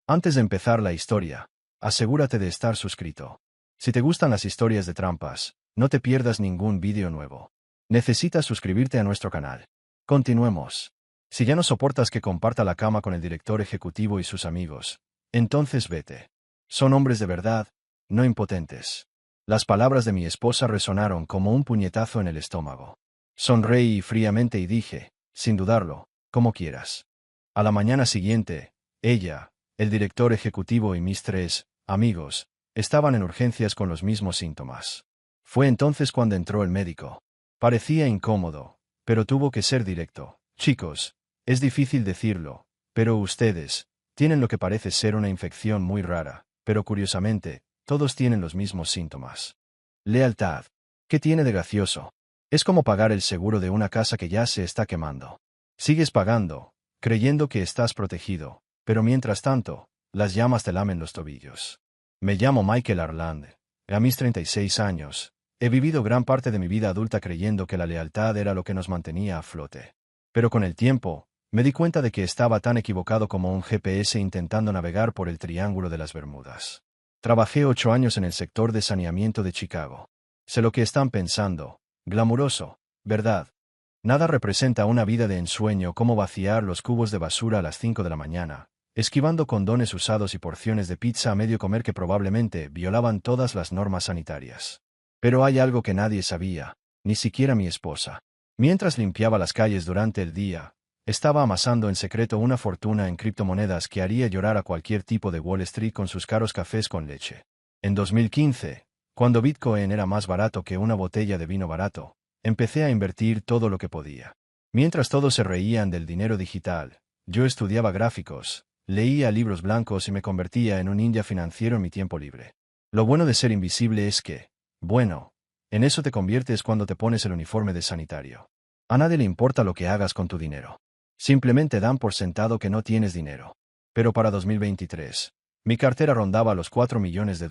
Antes de empezar la historia, asegúrate de estar suscrito. Si te gustan las historias de trampas, no te pierdas ningún vídeo nuevo. Necesitas suscribirte a nuestro canal. Continuemos. Si ya no soportas que comparta la cama con el director ejecutivo y sus amigos, entonces vete. Son hombres de verdad, no impotentes. Las palabras de mi esposa resonaron como un puñetazo en el estómago. Sonreí fríamente y dije, sin dudarlo, como quieras. A la mañana siguiente, ella, el director ejecutivo y mis 3 amigos, estaban en urgencias con los mismos síntomas. Fue entonces cuando entró el médico. Parecía incómodo, pero tuvo que ser directo. Chicos, es difícil decirlo, pero ustedes tienen lo que parece ser una infección muy rara, pero curiosamente, todos tienen los mismos síntomas. Lealtad. ¿Qué tiene de gracioso? Es como pagar el seguro de una casa que ya se está quemando. Sigues pagando, creyendo que estás protegido, pero mientras tanto, las llamas te lamen los tobillos. Me llamo Michael Arland. A mis 36 años, he vivido gran parte de mi vida adulta creyendo que la lealtad era lo que nos mantenía a flote. Pero con el tiempo, me di cuenta de que estaba tan equivocado como un GPS intentando navegar por el Triángulo de las Bermudas. Trabajé 8 años en el sector de saneamiento de Chicago. Sé lo que están pensando. Glamuroso, ¿verdad? Nada representa una vida de ensueño como vaciar los cubos de basura a las 5 de la mañana, esquivando condones usados y porciones de pizza a medio comer que probablemente violaban todas las normas sanitarias. Pero hay algo que nadie sabía, ni siquiera mi esposa. Mientras limpiaba las calles durante el día, estaba amasando en secreto una fortuna en criptomonedas que haría llorar a cualquier tipo de Wall Street con sus caros cafés con leche. En 2015, cuando Bitcoin era más barato que una botella de vino barato, empecé a invertir todo lo que podía. Mientras todos se reían del dinero digital, yo estudiaba gráficos, leía libros blancos y me convertía en un ninja financiero en mi tiempo libre. Lo bueno de ser invisible es que, bueno, en eso te conviertes cuando te pones el uniforme de sanitario. A nadie le importa lo que hagas con tu dinero. Simplemente dan por sentado que no tienes dinero. Pero para 2023, mi cartera rondaba los $4 millones.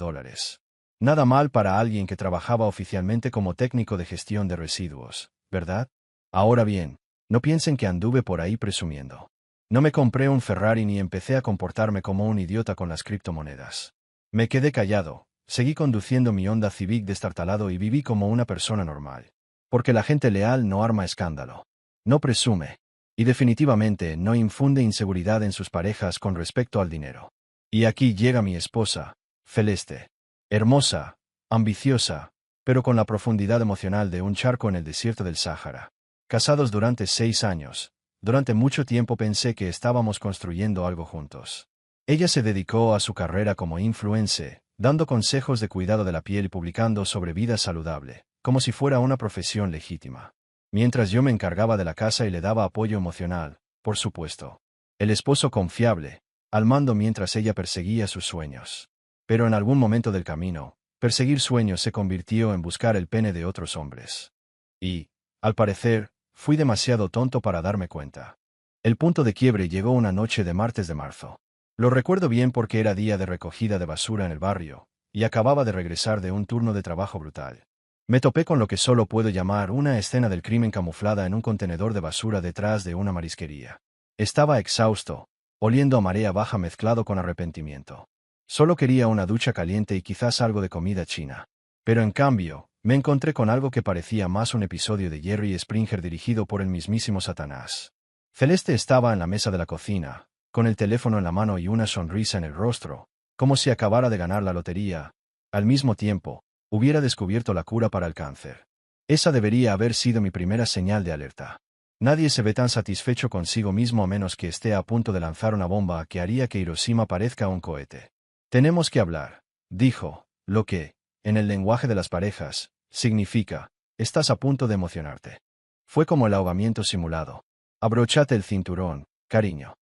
Nada mal para alguien que trabajaba oficialmente como técnico de gestión de residuos, ¿verdad? Ahora bien, no piensen que anduve por ahí presumiendo. No me compré un Ferrari ni empecé a comportarme como un idiota con las criptomonedas. Me quedé callado, seguí conduciendo mi Honda Civic destartalado y viví como una persona normal. Porque la gente leal no arma escándalo. No presume. Y definitivamente no infunde inseguridad en sus parejas con respecto al dinero. Y aquí llega mi esposa, Celeste. Hermosa, ambiciosa, pero con la profundidad emocional de un charco en el desierto del Sáhara. Casados durante 6 años, durante mucho tiempo pensé que estábamos construyendo algo juntos. Ella se dedicó a su carrera como influencer, dando consejos de cuidado de la piel y publicando sobre vida saludable, como si fuera una profesión legítima. Mientras yo me encargaba de la casa y le daba apoyo emocional, por supuesto. El esposo confiable, al mando mientras ella perseguía sus sueños. Pero en algún momento del camino, perseguir sueños se convirtió en buscar el pene de otros hombres. Y, al parecer, fui demasiado tonto para darme cuenta. El punto de quiebre llegó una noche de martes de marzo. Lo recuerdo bien porque era día de recogida de basura en el barrio, y acababa de regresar de un turno de trabajo brutal. Me topé con lo que solo puedo llamar una escena del crimen camuflada en un contenedor de basura detrás de una marisquería. Estaba exhausto, oliendo a marea baja mezclado con arrepentimiento. Solo quería una ducha caliente y quizás algo de comida china. Pero en cambio, me encontré con algo que parecía más un episodio de Jerry Springer dirigido por el mismísimo Satanás. Celeste estaba en la mesa de la cocina, con el teléfono en la mano y una sonrisa en el rostro, como si acabara de ganar la lotería. Al mismo tiempo, hubiera descubierto la cura para el cáncer. Esa debería haber sido mi primera señal de alerta. Nadie se ve tan satisfecho consigo mismo a menos que esté a punto de lanzar una bomba que haría que Hiroshima parezca un cohete. Tenemos que hablar, dijo, lo que, en el lenguaje de las parejas, significa, estás a punto de emocionarte. Fue como el ahogamiento simulado. Abróchate el cinturón, cariño.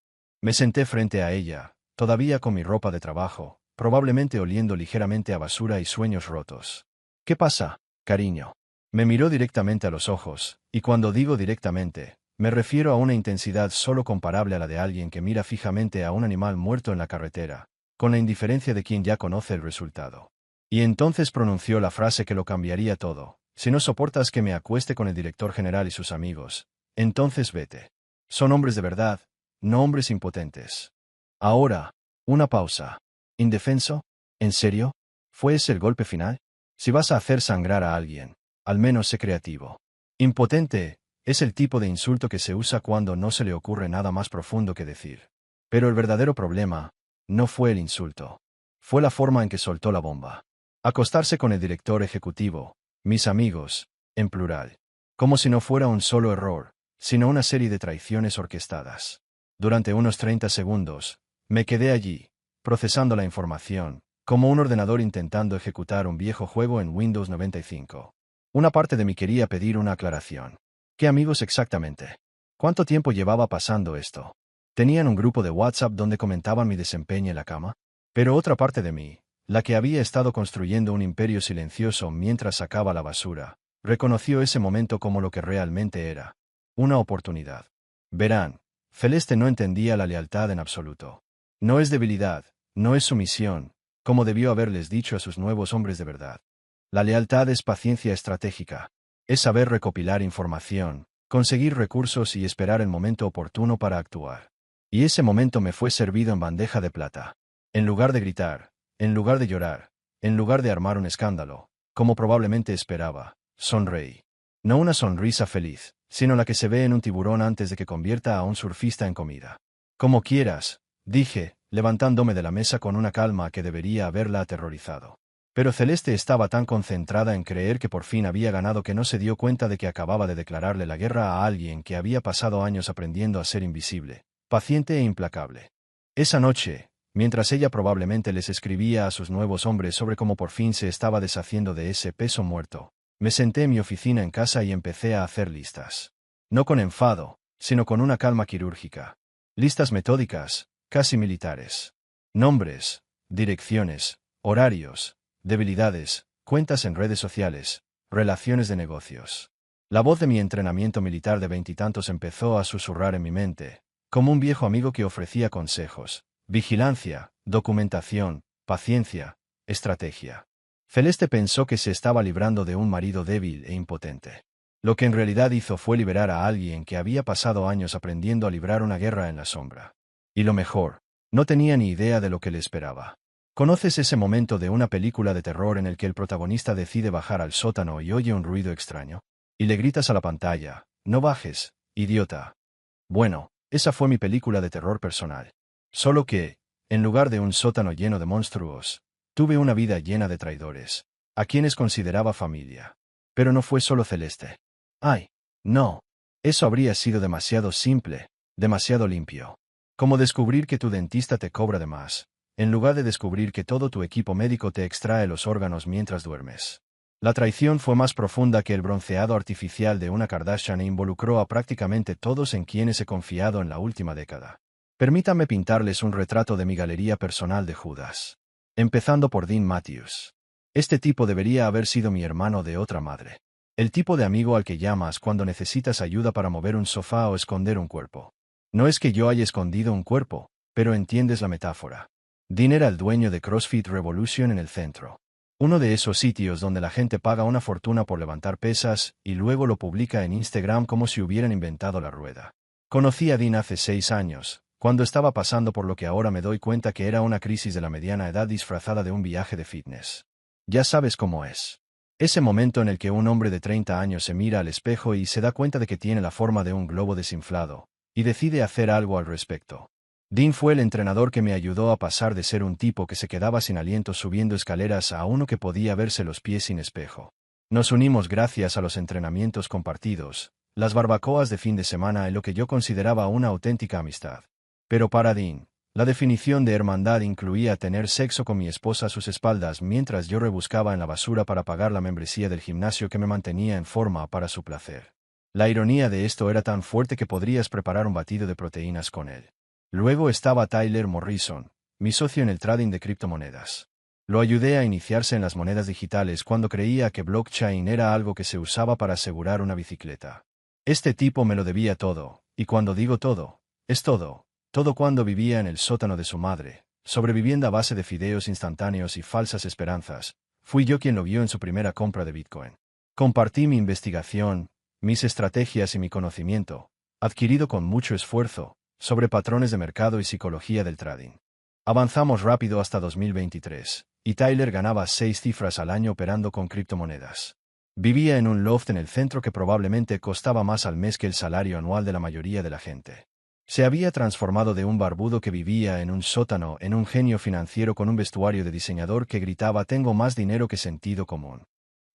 Me senté frente a ella, todavía con mi ropa de trabajo, probablemente oliendo ligeramente a basura y sueños rotos. ¿Qué pasa, cariño? Me miró directamente a los ojos, y cuando digo directamente, me refiero a una intensidad solo comparable a la de alguien que mira fijamente a un animal muerto en la carretera, con la indiferencia de quien ya conoce el resultado. Y entonces pronunció la frase que lo cambiaría todo: si no soportas que me acueste con el director general y sus amigos, entonces vete. Son hombres de verdad, no hombres impotentes. Ahora, Una pausa. ¿Indefenso? ¿En serio? ¿Fue ese el golpe final? Si vas a hacer sangrar a alguien, al menos sé creativo. Impotente es el tipo de insulto que se usa cuando no se le ocurre nada más profundo que decir. Pero el verdadero problema no fue el insulto. Fue la forma en que soltó la bomba. Acostarse con el director ejecutivo, mis amigos, en plural. Como si no fuera un solo error, sino una serie de traiciones orquestadas. Durante unos 30 segundos, me quedé allí, procesando la información, como un ordenador intentando ejecutar un viejo juego en Windows 95. Una parte de mí quería pedir una aclaración. ¿Qué amigos exactamente? ¿Cuánto tiempo llevaba pasando esto? ¿Tenían un grupo de WhatsApp donde comentaban mi desempeño en la cama? Pero otra parte de mí, la que había estado construyendo un imperio silencioso mientras sacaba la basura, reconoció ese momento como lo que realmente era. Una oportunidad. Verán, Celeste no entendía la lealtad en absoluto. No es debilidad, no es sumisión, como debió haberles dicho a sus nuevos hombres de verdad. La lealtad es paciencia estratégica. Es saber recopilar información, conseguir recursos y esperar el momento oportuno para actuar. Y ese momento me fue servido en bandeja de plata. En lugar de gritar, en lugar de llorar, en lugar de armar un escándalo, como probablemente esperaba, sonreí. No una sonrisa feliz, sino la que se ve en un tiburón antes de que convierta a un surfista en comida. Como quieras, dije, levantándome de la mesa con una calma que debería haberla aterrorizado. Pero Celeste estaba tan concentrada en creer que por fin había ganado que no se dio cuenta de que acababa de declararle la guerra a alguien que había pasado años aprendiendo a ser invisible, paciente e implacable. Esa noche, mientras ella probablemente les escribía a sus nuevos hombres sobre cómo por fin se estaba deshaciendo de ese peso muerto, me senté en mi oficina en casa y empecé a hacer listas. No con enfado, sino con una calma quirúrgica. Listas metódicas, casi militares. Nombres, direcciones, horarios, debilidades, cuentas en redes sociales, relaciones de negocios. La voz de mi entrenamiento militar de veintitantos empezó a susurrar en mi mente, como un viejo amigo que ofrecía consejos. Vigilancia, documentación, paciencia, estrategia. Celeste pensó que se estaba librando de un marido débil e impotente. Lo que en realidad hizo fue liberar a alguien que había pasado años aprendiendo a librar una guerra en la sombra. Y lo mejor, no tenía ni idea de lo que le esperaba. ¿Conoces ese momento de una película de terror en el que el protagonista decide bajar al sótano y oye un ruido extraño? Y le gritas a la pantalla, «No bajes, idiota». Bueno, esa fue mi película de terror personal. Solo que, en lugar de un sótano lleno de monstruos, tuve una vida llena de traidores, a quienes consideraba familia. Pero no fue solo Celeste. ¡Ay! No. Eso habría sido demasiado simple, demasiado limpio. Como descubrir que tu dentista te cobra de más, en lugar de descubrir que todo tu equipo médico te extrae los órganos mientras duermes. La traición fue más profunda que el bronceado artificial de una Kardashian e involucró a prácticamente todos en quienes he confiado en la última década. Permítame pintarles un retrato de mi galería personal de Judas. Empezando por Dean Matthews. Este tipo debería haber sido mi hermano de otra madre. El tipo de amigo al que llamas cuando necesitas ayuda para mover un sofá o esconder un cuerpo. No es que yo haya escondido un cuerpo, pero entiendes la metáfora. Dean era el dueño de CrossFit Revolution en el centro. Uno de esos sitios donde la gente paga una fortuna por levantar pesas y luego lo publica en Instagram como si hubieran inventado la rueda. Conocí a Dean hace 6 años, cuando estaba pasando por lo que ahora me doy cuenta que era una crisis de la mediana edad disfrazada de un viaje de fitness. Ya sabes cómo es. Ese momento en el que un hombre de 30 años se mira al espejo y se da cuenta de que tiene la forma de un globo desinflado, y decide hacer algo al respecto. Dean fue el entrenador que me ayudó a pasar de ser un tipo que se quedaba sin aliento subiendo escaleras a uno que podía verse los pies sin espejo. Nos unimos gracias a los entrenamientos compartidos, las barbacoas de fin de semana y lo que yo consideraba una auténtica amistad. Pero para Dean, la definición de hermandad incluía tener sexo con mi esposa a sus espaldas mientras yo rebuscaba en la basura para pagar la membresía del gimnasio que me mantenía en forma para su placer. La ironía de esto era tan fuerte que podrías preparar un batido de proteínas con él. Luego estaba Tyler Morrison, mi socio en el trading de criptomonedas. Lo ayudé a iniciarse en las monedas digitales cuando creía que blockchain era algo que se usaba para asegurar una bicicleta. Este tipo me lo debía todo, y cuando digo todo, es todo. Todo cuando vivía en el sótano de su madre, sobreviviendo a base de fideos instantáneos y falsas esperanzas, fui yo quien lo vio en su primera compra de Bitcoin. Compartí mi investigación, mis estrategias y mi conocimiento, adquirido con mucho esfuerzo, sobre patrones de mercado y psicología del trading. Avanzamos rápido hasta 2023, y Tyler ganaba 6 cifras al año operando con criptomonedas. Vivía en un loft en el centro que probablemente costaba más al mes que el salario anual de la mayoría de la gente. Se había transformado de un barbudo que vivía en un sótano en un genio financiero con un vestuario de diseñador que gritaba «Tengo más dinero que sentido común».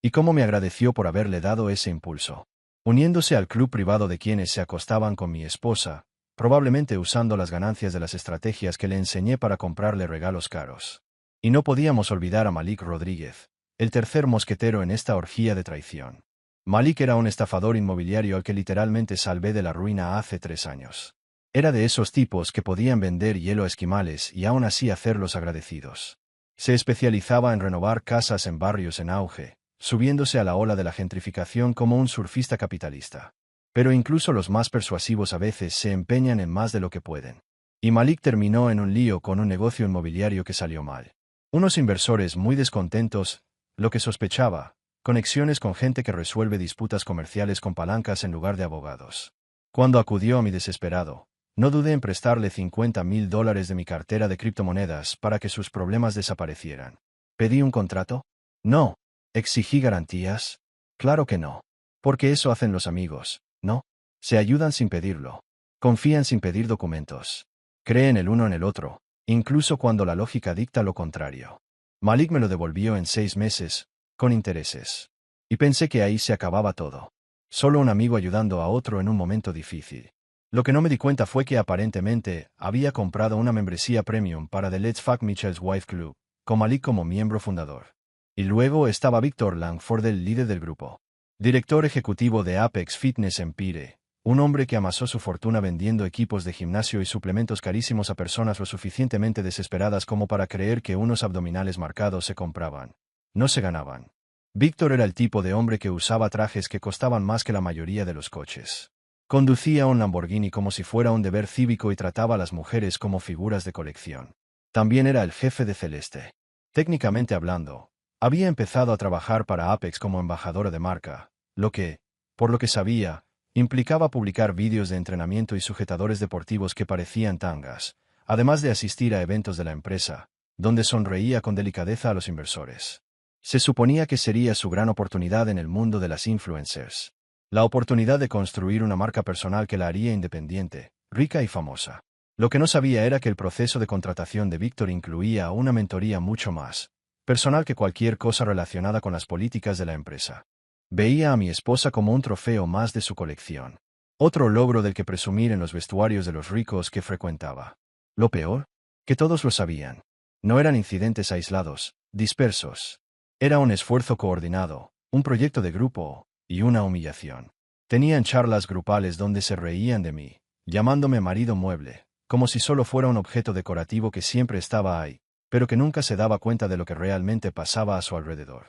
Y cómo me agradeció por haberle dado ese impulso. Uniéndose al club privado de quienes se acostaban con mi esposa, probablemente usando las ganancias de las estrategias que le enseñé para comprarle regalos caros. Y no podíamos olvidar a Malik Rodríguez, el tercer mosquetero en esta orgía de traición. Malik era un estafador inmobiliario al que literalmente salvé de la ruina hace 3 años. Era de esos tipos que podían vender hielo a esquimales y aún así hacerlos agradecidos. Se especializaba en renovar casas en barrios en auge, subiéndose a la ola de la gentrificación como un surfista capitalista. Pero incluso los más persuasivos a veces se empeñan en más de lo que pueden. Y Malik terminó en un lío con un negocio inmobiliario que salió mal. Unos inversores muy descontentos, lo que sospechaba, conexiones con gente que resuelve disputas comerciales con palancas en lugar de abogados. Cuando acudió a mi desesperado, no dudé en prestarle $50,000 de mi cartera de criptomonedas para que sus problemas desaparecieran. ¿Pedí un contrato? No. ¿Exigí garantías? Claro que no. Porque eso hacen los amigos, ¿no? Se ayudan sin pedirlo. Confían sin pedir documentos. Creen el uno en el otro, incluso cuando la lógica dicta lo contrario. Malik me lo devolvió en 6 meses, con intereses. Y pensé que ahí se acababa todo. Solo un amigo ayudando a otro en un momento difícil. Lo que no me di cuenta fue que aparentemente había comprado una membresía premium para The Let's Fuck Mitchell's Wife Club, con Malik como miembro fundador. Y luego estaba Víctor Langford, el líder del grupo. Director ejecutivo de Apex Fitness Empire, un hombre que amasó su fortuna vendiendo equipos de gimnasio y suplementos carísimos a personas lo suficientemente desesperadas como para creer que unos abdominales marcados se compraban. No se ganaban. Víctor era el tipo de hombre que usaba trajes que costaban más que la mayoría de los coches. Conducía un Lamborghini como si fuera un deber cívico y trataba a las mujeres como figuras de colección. También era el jefe de Celeste. Técnicamente hablando, había empezado a trabajar para Apex como embajadora de marca, lo que, por lo que sabía, implicaba publicar vídeos de entrenamiento y sujetadores deportivos que parecían tangas, además de asistir a eventos de la empresa, donde sonreía con delicadeza a los inversores. Se suponía que sería su gran oportunidad en el mundo de las influencers. La oportunidad de construir una marca personal que la haría independiente, rica y famosa. Lo que no sabía era que el proceso de contratación de Víctor incluía una mentoría mucho más personal que cualquier cosa relacionada con las políticas de la empresa. Veía a mi esposa como un trofeo más de su colección. Otro logro del que presumir en los vestuarios de los ricos que frecuentaba. Lo peor, que todos lo sabían. No eran incidentes aislados, dispersos. Era un esfuerzo coordinado, un proyecto de grupo, y una humillación. Tenían charlas grupales donde se reían de mí, llamándome marido mueble, como si solo fuera un objeto decorativo que siempre estaba ahí, pero que nunca se daba cuenta de lo que realmente pasaba a su alrededor.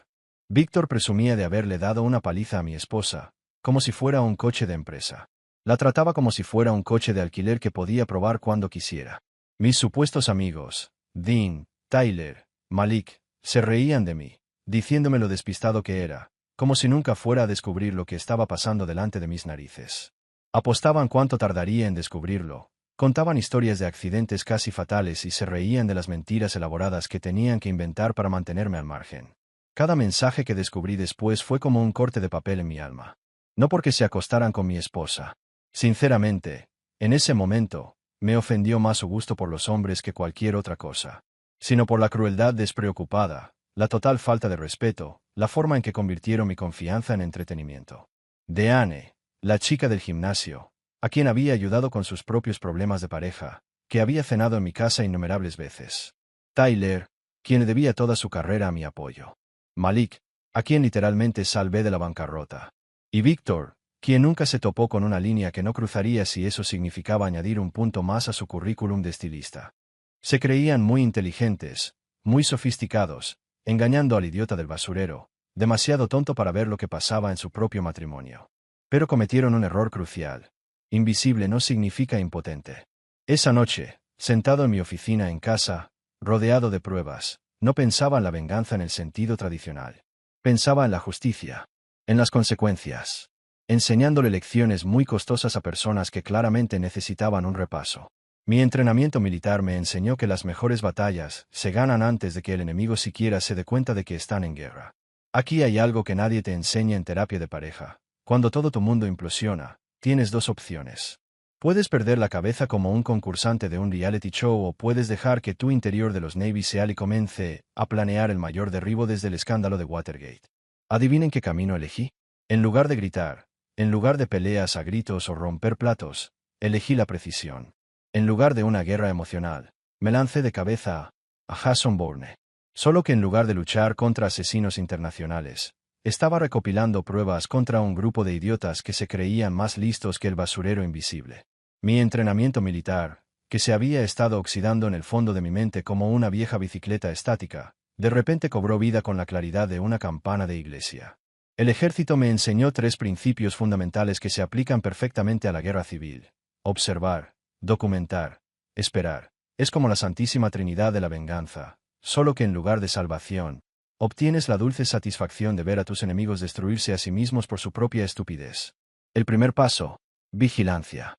Víctor presumía de haberle dado una paliza a mi esposa, como si fuera un coche de empresa. La trataba como si fuera un coche de alquiler que podía probar cuando quisiera. Mis supuestos amigos, Dean, Tyler, Malik, se reían de mí, diciéndome lo despistado que era, como si nunca fuera a descubrir lo que estaba pasando delante de mis narices. Apostaban cuánto tardaría en descubrirlo. Contaban historias de accidentes casi fatales y se reían de las mentiras elaboradas que tenían que inventar para mantenerme al margen. Cada mensaje que descubrí después fue como un corte de papel en mi alma. No porque se acostaran con mi esposa. Sinceramente, en ese momento, me ofendió más su gusto por los hombres que cualquier otra cosa. Sino por la crueldad despreocupada, la total falta de respeto, la forma en que convirtieron mi confianza en entretenimiento. Deanne, la chica del gimnasio, a quien había ayudado con sus propios problemas de pareja, que había cenado en mi casa innumerables veces. Tyler, quien debía toda su carrera a mi apoyo. Malik, a quien literalmente salvé de la bancarrota. Y Víctor, quien nunca se topó con una línea que no cruzaría si eso significaba añadir un punto más a su currículum de estilista. Se creían muy inteligentes, muy sofisticados, engañando al idiota del basurero, demasiado tonto para ver lo que pasaba en su propio matrimonio. Pero cometieron un error crucial. Invisible no significa impotente. Esa noche, sentado en mi oficina en casa, rodeado de pruebas, no pensaba en la venganza en el sentido tradicional. Pensaba en la justicia, en las consecuencias, enseñándole lecciones muy costosas a personas que claramente necesitaban un repaso. Mi entrenamiento militar me enseñó que las mejores batallas se ganan antes de que el enemigo siquiera se dé cuenta de que están en guerra. Aquí hay algo que nadie te enseña en terapia de pareja. Cuando todo tu mundo implosiona, tienes dos opciones. Puedes perder la cabeza como un concursante de un reality show o puedes dejar que tu interior de los Navy SEAL y comience a planear el mayor derribo desde el escándalo de Watergate. ¿Adivinen qué camino elegí? En lugar de gritar, en lugar de peleas a gritos o romper platos, elegí la precisión. En lugar de una guerra emocional, me lancé de cabeza a Jason Bourne. Solo que en lugar de luchar contra asesinos internacionales, estaba recopilando pruebas contra un grupo de idiotas que se creían más listos que el basurero invisible. Mi entrenamiento militar, que se había estado oxidando en el fondo de mi mente como una vieja bicicleta estática, de repente cobró vida con la claridad de una campana de iglesia. El ejército me enseñó 3 principios fundamentales que se aplican perfectamente a la guerra civil: observar, documentar, esperar. Es como la Santísima Trinidad de la venganza, solo que en lugar de salvación, obtienes la dulce satisfacción de ver a tus enemigos destruirse a sí mismos por su propia estupidez. El primer paso: vigilancia.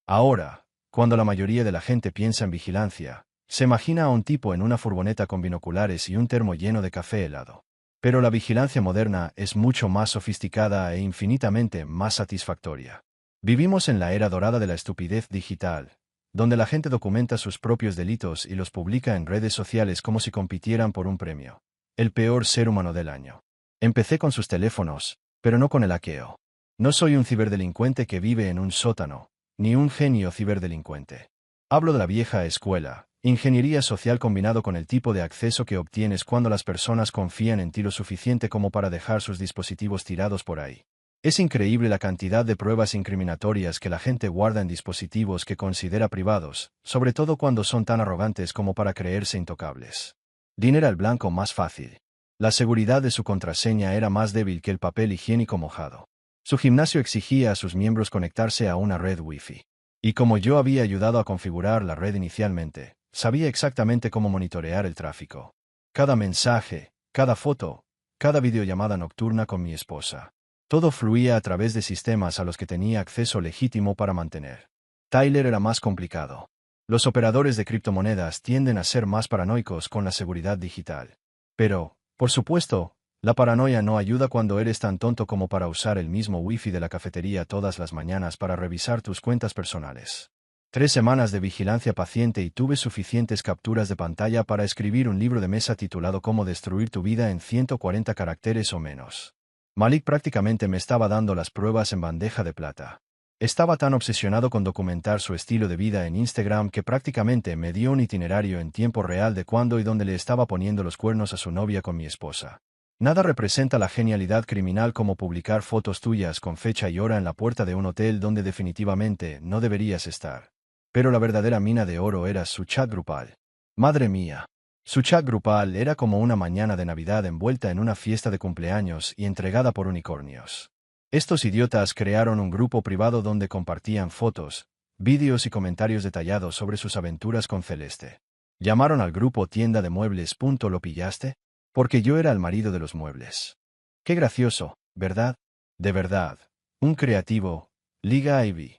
Ahora, cuando la mayoría de la gente piensa en vigilancia, se imagina a un tipo en una furgoneta con binoculares y un termo lleno de café helado. Pero la vigilancia moderna es mucho más sofisticada e infinitamente más satisfactoria. Vivimos en la era dorada de la estupidez digital, donde la gente documenta sus propios delitos y los publica en redes sociales como si compitieran por un premio. El peor ser humano del año. Empecé con sus teléfonos, pero no con el hackeo. No soy un ciberdelincuente que vive en un sótano, ni un genio ciberdelincuente. Hablo de la vieja escuela, ingeniería social combinado con el tipo de acceso que obtienes cuando las personas confían en ti lo suficiente como para dejar sus dispositivos tirados por ahí. Es increíble la cantidad de pruebas incriminatorias que la gente guarda en dispositivos que considera privados, sobre todo cuando son tan arrogantes como para creerse intocables. Dean era el blanco más fácil. La seguridad de su contraseña era más débil que el papel higiénico mojado. Su gimnasio exigía a sus miembros conectarse a una red Wi-Fi. Y como yo había ayudado a configurar la red inicialmente, sabía exactamente cómo monitorear el tráfico. Cada mensaje, cada foto, cada videollamada nocturna con mi esposa. Todo fluía a través de sistemas a los que tenía acceso legítimo para mantener. Tyler era más complicado. Los operadores de criptomonedas tienden a ser más paranoicos con la seguridad digital. Pero, por supuesto, la paranoia no ayuda cuando eres tan tonto como para usar el mismo wifi de la cafetería todas las mañanas para revisar tus cuentas personales. 3 semanas de vigilancia paciente y tuve suficientes capturas de pantalla para escribir un libro de mesa titulado Cómo destruir tu vida en 140 caracteres o menos. Malik prácticamente me estaba dando las pruebas en bandeja de plata. Estaba tan obsesionado con documentar su estilo de vida en Instagram que prácticamente me dio un itinerario en tiempo real de cuándo y dónde le estaba poniendo los cuernos a su novia con mi esposa. Nada representa la genialidad criminal como publicar fotos tuyas con fecha y hora en la puerta de un hotel donde definitivamente no deberías estar. Pero la verdadera mina de oro era su chat grupal. Madre mía. Su chat grupal era como una mañana de Navidad envuelta en una fiesta de cumpleaños y entregada por unicornios. Estos idiotas crearon un grupo privado donde compartían fotos, vídeos y comentarios detallados sobre sus aventuras con Celeste. Llamaron al grupo Tienda de Muebles. ¿Lo pillaste? Porque yo era el marido de los muebles. Qué gracioso, ¿verdad? De verdad. Un creativo. Liga Ivy.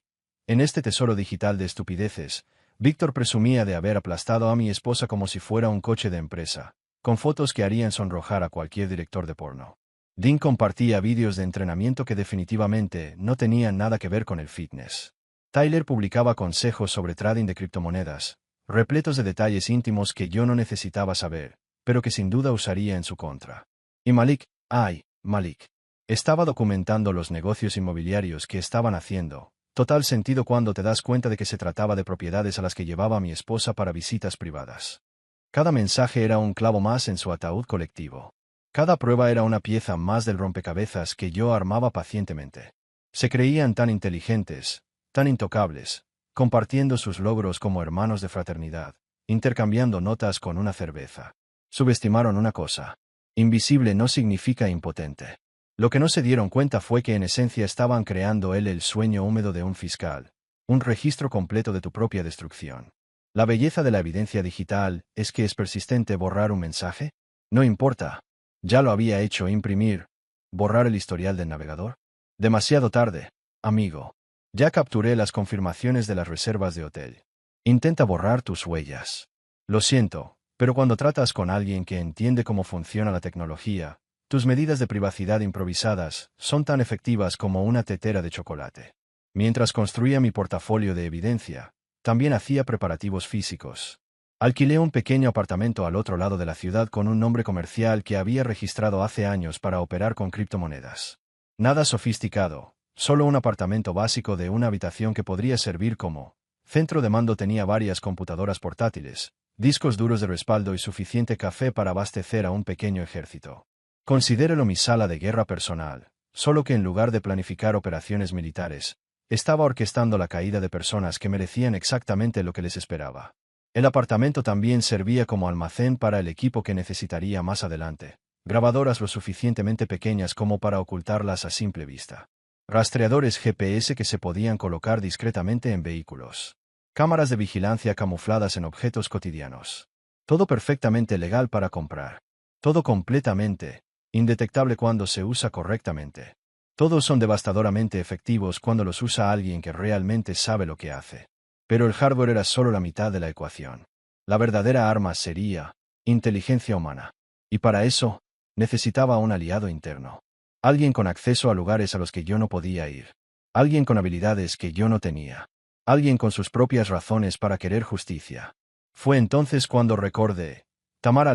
En este tesoro digital de estupideces, Víctor presumía de haber aplastado a mi esposa como si fuera un coche de empresa, con fotos que harían sonrojar a cualquier director de porno. Dean compartía vídeos de entrenamiento que definitivamente no tenían nada que ver con el fitness. Tyler publicaba consejos sobre trading de criptomonedas, repletos de detalles íntimos que yo no necesitaba saber, pero que sin duda usaría en su contra. Y Malik, Malik, estaba documentando los negocios inmobiliarios que estaban haciendo. Total sentido cuando te das cuenta de que se trataba de propiedades a las que llevaba a mi esposa para visitas privadas. Cada mensaje era un clavo más en su ataúd colectivo. Cada prueba era una pieza más del rompecabezas que yo armaba pacientemente. Se creían tan inteligentes, tan intocables, compartiendo sus logros como hermanos de fraternidad, intercambiando notas con una cerveza. Subestimaron una cosa. Invisible no significa impotente. Lo que no se dieron cuenta fue que en esencia estaban creando el sueño húmedo de un fiscal, un registro completo de tu propia destrucción. La belleza de la evidencia digital es que es persistente. ¿Borrar un mensaje? No importa. Ya lo había hecho. Imprimir. ¿Borrar el historial del navegador? Demasiado tarde, amigo. Ya capturé las confirmaciones de las reservas de hotel. Intenta borrar tus huellas. Lo siento, pero cuando tratas con alguien que entiende cómo funciona la tecnología, tus medidas de privacidad improvisadas son tan efectivas como una tetera de chocolate. Mientras construía mi portafolio de evidencia, también hacía preparativos físicos. Alquilé un pequeño apartamento al otro lado de la ciudad con un nombre comercial que había registrado hace años para operar con criptomonedas. Nada sofisticado, solo un apartamento básico de una habitación que podría servir como centro de mando. Tenía varias computadoras portátiles, discos duros de respaldo y suficiente café para abastecer a un pequeño ejército. Considérelo mi sala de guerra personal, solo que en lugar de planificar operaciones militares, estaba orquestando la caída de personas que merecían exactamente lo que les esperaba. El apartamento también servía como almacén para el equipo que necesitaría más adelante, grabadoras lo suficientemente pequeñas como para ocultarlas a simple vista. Rastreadores GPS que se podían colocar discretamente en vehículos. Cámaras de vigilancia camufladas en objetos cotidianos. Todo perfectamente legal para comprar. Todo completamente indetectable cuando se usa correctamente. Todos son devastadoramente efectivos cuando los usa alguien que realmente sabe lo que hace. Pero el hardware era solo la mitad de la ecuación. La verdadera arma sería inteligencia humana. Y para eso, necesitaba un aliado interno. Alguien con acceso a lugares a los que yo no podía ir. Alguien con habilidades que yo no tenía. Alguien con sus propias razones para querer justicia. Fue entonces cuando recordé. Tamara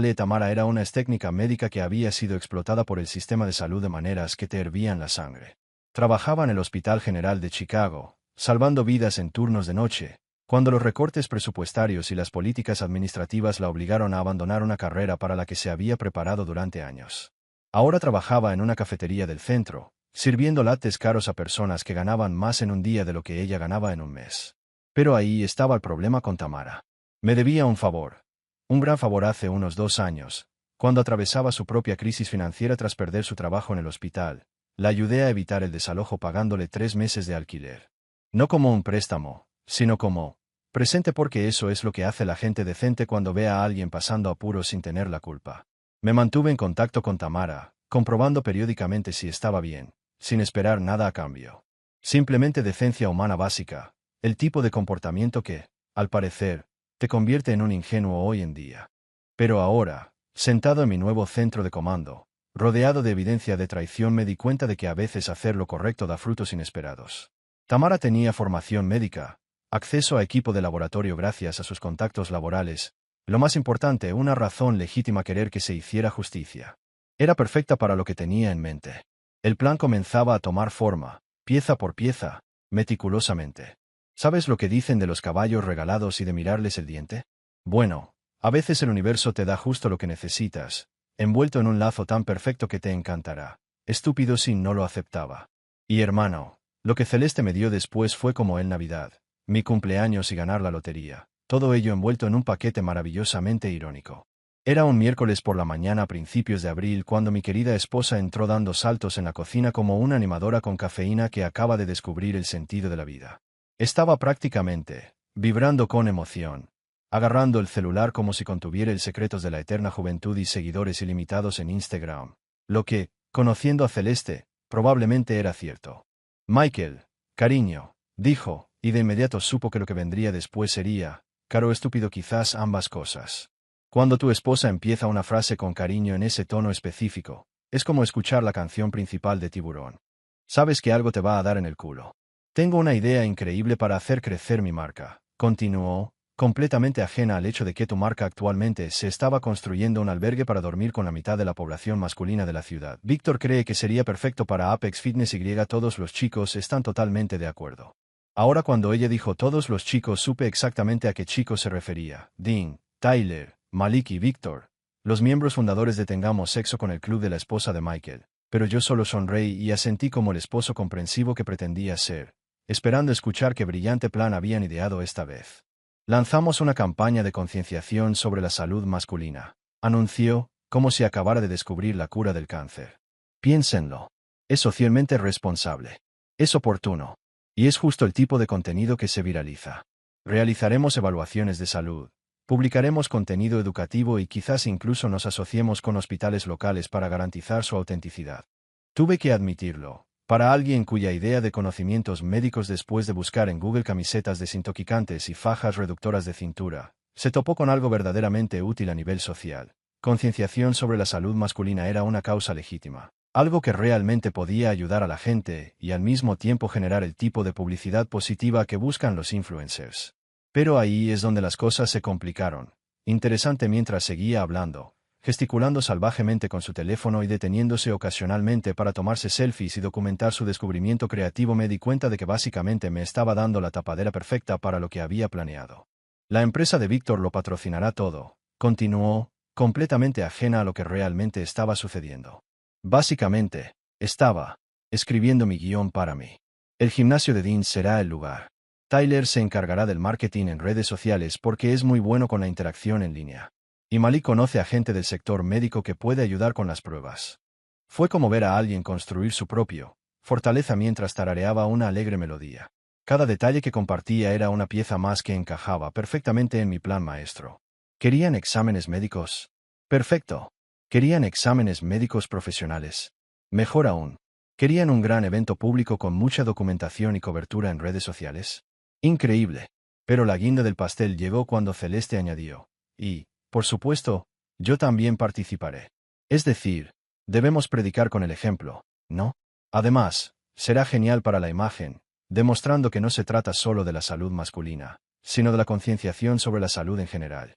era una técnica médica que había sido explotada por el sistema de salud de maneras que te hervían la sangre. Trabajaba en el Hospital General de Chicago, salvando vidas en turnos de noche, cuando los recortes presupuestarios y las políticas administrativas la obligaron a abandonar una carrera para la que se había preparado durante años. Ahora trabajaba en una cafetería del centro, sirviendo lattes caros a personas que ganaban más en un día de lo que ella ganaba en un mes. Pero ahí estaba el problema con Tamara. Me debía un favor. Un gran favor hace unos 2 años, cuando atravesaba su propia crisis financiera tras perder su trabajo en el hospital. La ayudé a evitar el desalojo pagándole 3 meses de alquiler. No como un préstamo, sino como presente, porque eso es lo que hace la gente decente cuando ve a alguien pasando apuros sin tener la culpa. Me mantuve en contacto con Tamara, comprobando periódicamente si estaba bien, sin esperar nada a cambio. Simplemente decencia humana básica, el tipo de comportamiento que, al parecer, te convierte en un ingenuo hoy en día. Pero ahora, sentado en mi nuevo centro de comando, rodeado de evidencia de traición, me di cuenta de que a veces hacer lo correcto da frutos inesperados. Tamara tenía formación médica, acceso a equipo de laboratorio gracias a sus contactos laborales, lo más importante, una razón legítima: querer que se hiciera justicia. Era perfecta para lo que tenía en mente. El plan comenzaba a tomar forma, pieza por pieza, meticulosamente. ¿Sabes lo que dicen de los caballos regalados y de mirarles el diente? Bueno, a veces el universo te da justo lo que necesitas, envuelto en un lazo tan perfecto que te encantará. Estúpido si no lo aceptaba. Y hermano, lo que Celeste me dio después fue como el Navidad, mi cumpleaños y ganar la lotería, todo ello envuelto en un paquete maravillosamente irónico. Era un miércoles por la mañana a principios de abril cuando mi querida esposa entró dando saltos en la cocina como una animadora con cafeína que acaba de descubrir el sentido de la vida. Estaba prácticamente vibrando con emoción, agarrando el celular como si contuviera el secretos de la eterna juventud y seguidores ilimitados en Instagram, lo que, conociendo a Celeste, probablemente era cierto. Michael, cariño, dijo, y de inmediato supo que lo que vendría después sería, caro estúpido, quizás ambas cosas. Cuando tu esposa empieza una frase con cariño en ese tono específico, es como escuchar la canción principal de Tiburón. Sabes que algo te va a dar en el culo. Tengo una idea increíble para hacer crecer mi marca, continuó, completamente ajena al hecho de que tu marca actualmente se estaba construyendo un albergue para dormir con la mitad de la población masculina de la ciudad. Víctor cree que sería perfecto para Apex Fitness y todos los chicos están totalmente de acuerdo. Ahora, cuando ella dijo todos los chicos, supe exactamente a qué chicos se refería. Dean, Tyler, Malik y Víctor, los miembros fundadores de Tengamos Sexo con el club de la esposa de Michael. Pero yo solo sonreí y asentí como el esposo comprensivo que pretendía ser, esperando escuchar qué brillante plan habían ideado esta vez. Lanzamos una campaña de concienciación sobre la salud masculina, anunció, como si acabara de descubrir la cura del cáncer. Piénsenlo. Es socialmente responsable. Es oportuno. Y es justo el tipo de contenido que se viraliza. Realizaremos evaluaciones de salud. Publicaremos contenido educativo y quizás incluso nos asociemos con hospitales locales para garantizar su autenticidad. Tuve que admitirlo. Para alguien cuya idea de conocimientos médicos después de buscar en Google camisetas desintoxicantes y fajas reductoras de cintura, se topó con algo verdaderamente útil a nivel social. Concienciación sobre la salud masculina era una causa legítima. Algo que realmente podía ayudar a la gente y al mismo tiempo generar el tipo de publicidad positiva que buscan los influencers. Pero ahí es donde las cosas se complicaron. Interesante mientras seguía hablando, gesticulando salvajemente con su teléfono y deteniéndose ocasionalmente para tomarse selfies y documentar su descubrimiento creativo, me di cuenta de que básicamente me estaba dando la tapadera perfecta para lo que había planeado. La empresa de Víctor lo patrocinará todo, continuó, completamente ajena a lo que realmente estaba sucediendo. Básicamente, estaba escribiendo mi guión para mí. El gimnasio de Dean será el lugar. Tyler se encargará del marketing en redes sociales porque es muy bueno con la interacción en línea. Y Malik conoce a gente del sector médico que puede ayudar con las pruebas. Fue como ver a alguien construir su propio fortaleza mientras tarareaba una alegre melodía. Cada detalle que compartía era una pieza más que encajaba perfectamente en mi plan maestro. ¿Querían exámenes médicos? Perfecto. ¿Querían exámenes médicos profesionales? Mejor aún. ¿Querían un gran evento público con mucha documentación y cobertura en redes sociales? Increíble. Pero la guinda del pastel llegó cuando Celeste añadió. Y, por supuesto, yo también participaré. Es decir, debemos predicar con el ejemplo, ¿no? Además, será genial para la imagen, demostrando que no se trata solo de la salud masculina, sino de la concienciación sobre la salud en general.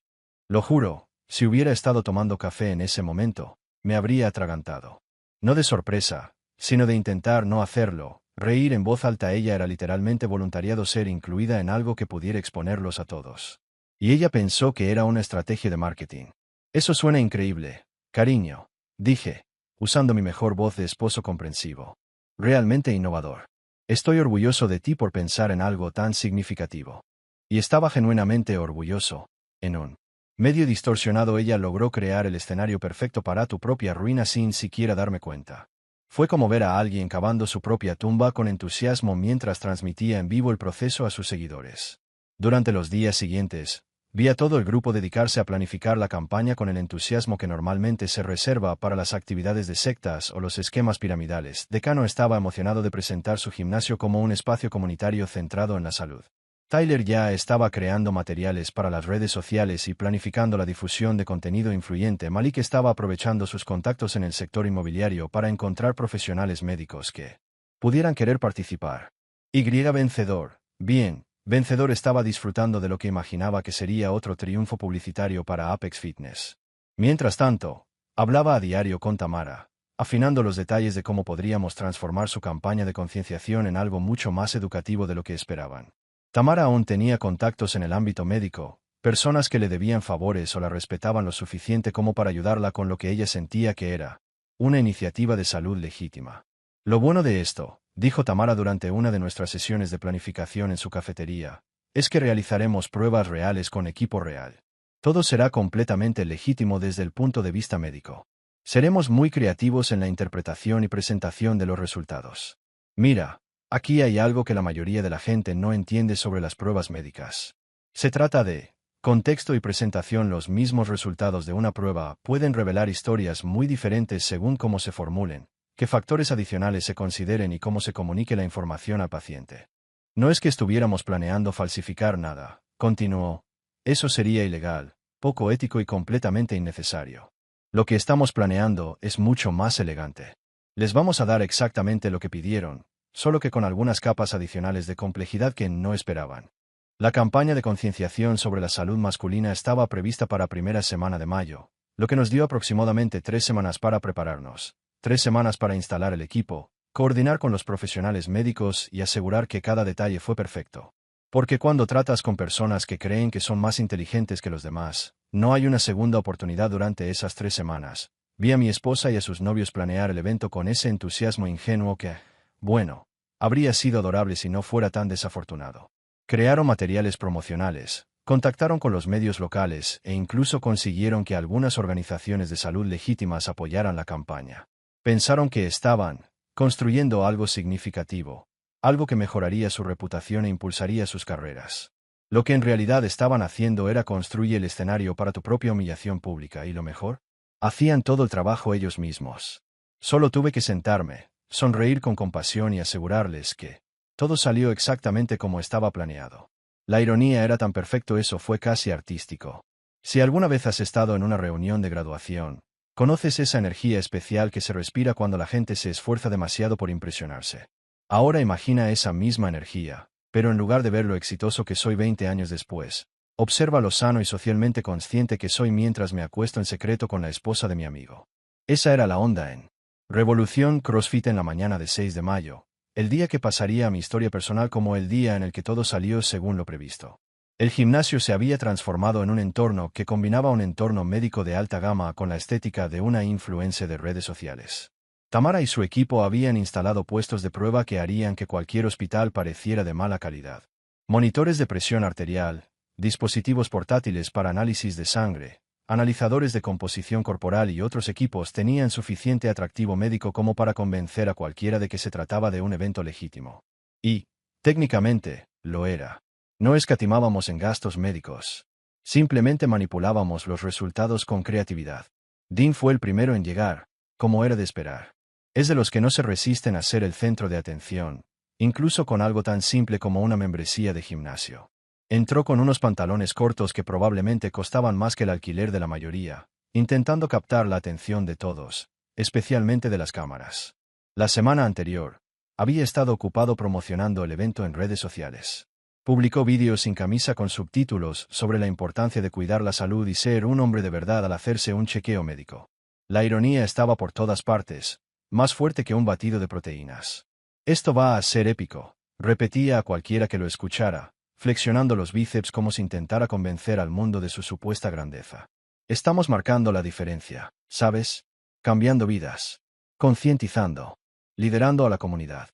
Lo juro, si hubiera estado tomando café en ese momento, me habría atragantado. No de sorpresa, sino de intentar no hacerlo. Reír en voz alta. Ella era literalmente voluntariado ser incluida en algo que pudiera exponerlos a todos. Y ella pensó que era una estrategia de marketing. Eso suena increíble, cariño, dije, usando mi mejor voz de esposo comprensivo. Realmente innovador. Estoy orgulloso de ti por pensar en algo tan significativo. Y estaba genuinamente orgulloso. En un medio distorsionado ella logró crear el escenario perfecto para tu propia ruina sin siquiera darme cuenta. Fue como ver a alguien cavando su propia tumba con entusiasmo mientras transmitía en vivo el proceso a sus seguidores. Durante los días siguientes, vi a todo el grupo dedicarse a planificar la campaña con el entusiasmo que normalmente se reserva para las actividades de sectas o los esquemas piramidales. Decano estaba emocionado de presentar su gimnasio como un espacio comunitario centrado en la salud. Tyler ya estaba creando materiales para las redes sociales y planificando la difusión de contenido influyente. Malik estaba aprovechando sus contactos en el sector inmobiliario para encontrar profesionales médicos que pudieran querer participar. Vencedor. Bien, Vencedor estaba disfrutando de lo que imaginaba que sería otro triunfo publicitario para Apex Fitness. Mientras tanto, hablaba a diario con Tamara, afinando los detalles de cómo podríamos transformar su campaña de concienciación en algo mucho más educativo de lo que esperaban. Tamara aún tenía contactos en el ámbito médico, personas que le debían favores o la respetaban lo suficiente como para ayudarla con lo que ella sentía que era una iniciativa de salud legítima. Lo bueno de esto, dijo Tamara durante una de nuestras sesiones de planificación en su cafetería, es que realizaremos pruebas reales con equipo real. Todo será completamente legítimo desde el punto de vista médico. Seremos muy creativos en la interpretación y presentación de los resultados. Mira, aquí hay algo que la mayoría de la gente no entiende sobre las pruebas médicas. Se trata de contexto y presentación. Los mismos resultados de una prueba pueden revelar historias muy diferentes según cómo se formulen, qué factores adicionales se consideren y cómo se comunique la información al paciente. No es que estuviéramos planeando falsificar nada, continuó. Eso sería ilegal, poco ético y completamente innecesario. Lo que estamos planeando es mucho más elegante. Les vamos a dar exactamente lo que pidieron, solo que con algunas capas adicionales de complejidad que no esperaban. La campaña de concienciación sobre la salud masculina estaba prevista para primera semana de mayo, lo que nos dio aproximadamente 3 semanas para prepararnos, 3 semanas para instalar el equipo, coordinar con los profesionales médicos y asegurar que cada detalle fue perfecto. Porque cuando tratas con personas que creen que son más inteligentes que los demás, no hay una segunda oportunidad. Durante esas 3 semanas. Vi a mi esposa y a sus novios planear el evento con ese entusiasmo ingenuo que, bueno, habría sido adorable si no fuera tan desafortunado. Crearon materiales promocionales, contactaron con los medios locales e incluso consiguieron que algunas organizaciones de salud legítimas apoyaran la campaña. Pensaron que estaban construyendo algo significativo, algo que mejoraría su reputación e impulsaría sus carreras. Lo que en realidad estaban haciendo era construir el escenario para tu propia humillación pública y lo mejor, hacían todo el trabajo ellos mismos. Solo tuve que sentarme, sonreír con compasión y asegurarles que todo salió exactamente como estaba planeado. La ironía era tan perfecto, eso fue casi artístico. Si alguna vez has estado en una reunión de graduación, conoces esa energía especial que se respira cuando la gente se esfuerza demasiado por impresionarse. Ahora imagina esa misma energía, pero en lugar de ver lo exitoso que soy 20 años después, observa lo sano y socialmente consciente que soy mientras me acuesto en secreto con la esposa de mi amigo. Esa era la onda en Revolución CrossFit en la mañana de 6 de mayo, el día que pasaría a mi historia personal como el día en el que todo salió según lo previsto. El gimnasio se había transformado en un entorno que combinaba un entorno médico de alta gama con la estética de una influencer de redes sociales. Tamara y su equipo habían instalado puestos de prueba que harían que cualquier hospital pareciera de mala calidad. Monitores de presión arterial, dispositivos portátiles para análisis de sangre, analizadores de composición corporal y otros equipos tenían suficiente atractivo médico como para convencer a cualquiera de que se trataba de un evento legítimo. Y, técnicamente, lo era. No escatimábamos en gastos médicos. Simplemente manipulábamos los resultados con creatividad. Dean fue el primero en llegar, como era de esperar. Es de los que no se resisten a ser el centro de atención, incluso con algo tan simple como una membresía de gimnasio. Entró con unos pantalones cortos que probablemente costaban más que el alquiler de la mayoría, intentando captar la atención de todos, especialmente de las cámaras. La semana anterior, había estado ocupado promocionando el evento en redes sociales. Publicó vídeos sin camisa con subtítulos sobre la importancia de cuidar la salud y ser un hombre de verdad al hacerse un chequeo médico. La ironía estaba por todas partes, más fuerte que un batido de proteínas. Esto va a ser épico, repetía a cualquiera que lo escuchara, flexionando los bíceps como si intentara convencer al mundo de su supuesta grandeza. Estamos marcando la diferencia, ¿sabes? Cambiando vidas. Concientizando. Liderando a la comunidad.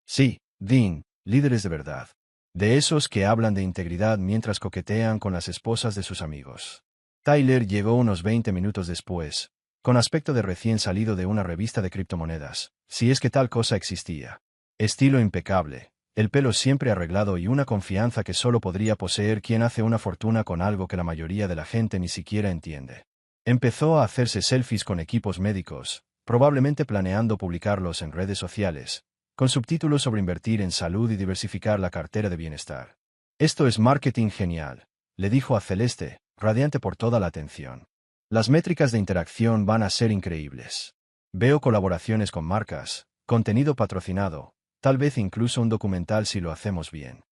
Sí, Dean, líderes de verdad. De esos que hablan de integridad mientras coquetean con las esposas de sus amigos. Tyler llegó unos 20 minutos después, con aspecto de recién salido de una revista de criptomonedas, si es que tal cosa existía. Estilo impecable, el pelo siempre arreglado y una confianza que solo podría poseer quien hace una fortuna con algo que la mayoría de la gente ni siquiera entiende. Empezó a hacerse selfies con equipos médicos, probablemente planeando publicarlos en redes sociales, con subtítulos sobre invertir en salud y diversificar la cartera de bienestar. Esto es marketing genial, le dijo a Celeste, radiante por toda la atención. Las métricas de interacción van a ser increíbles. Veo colaboraciones con marcas, contenido patrocinado, tal vez incluso un documental si lo hacemos bien.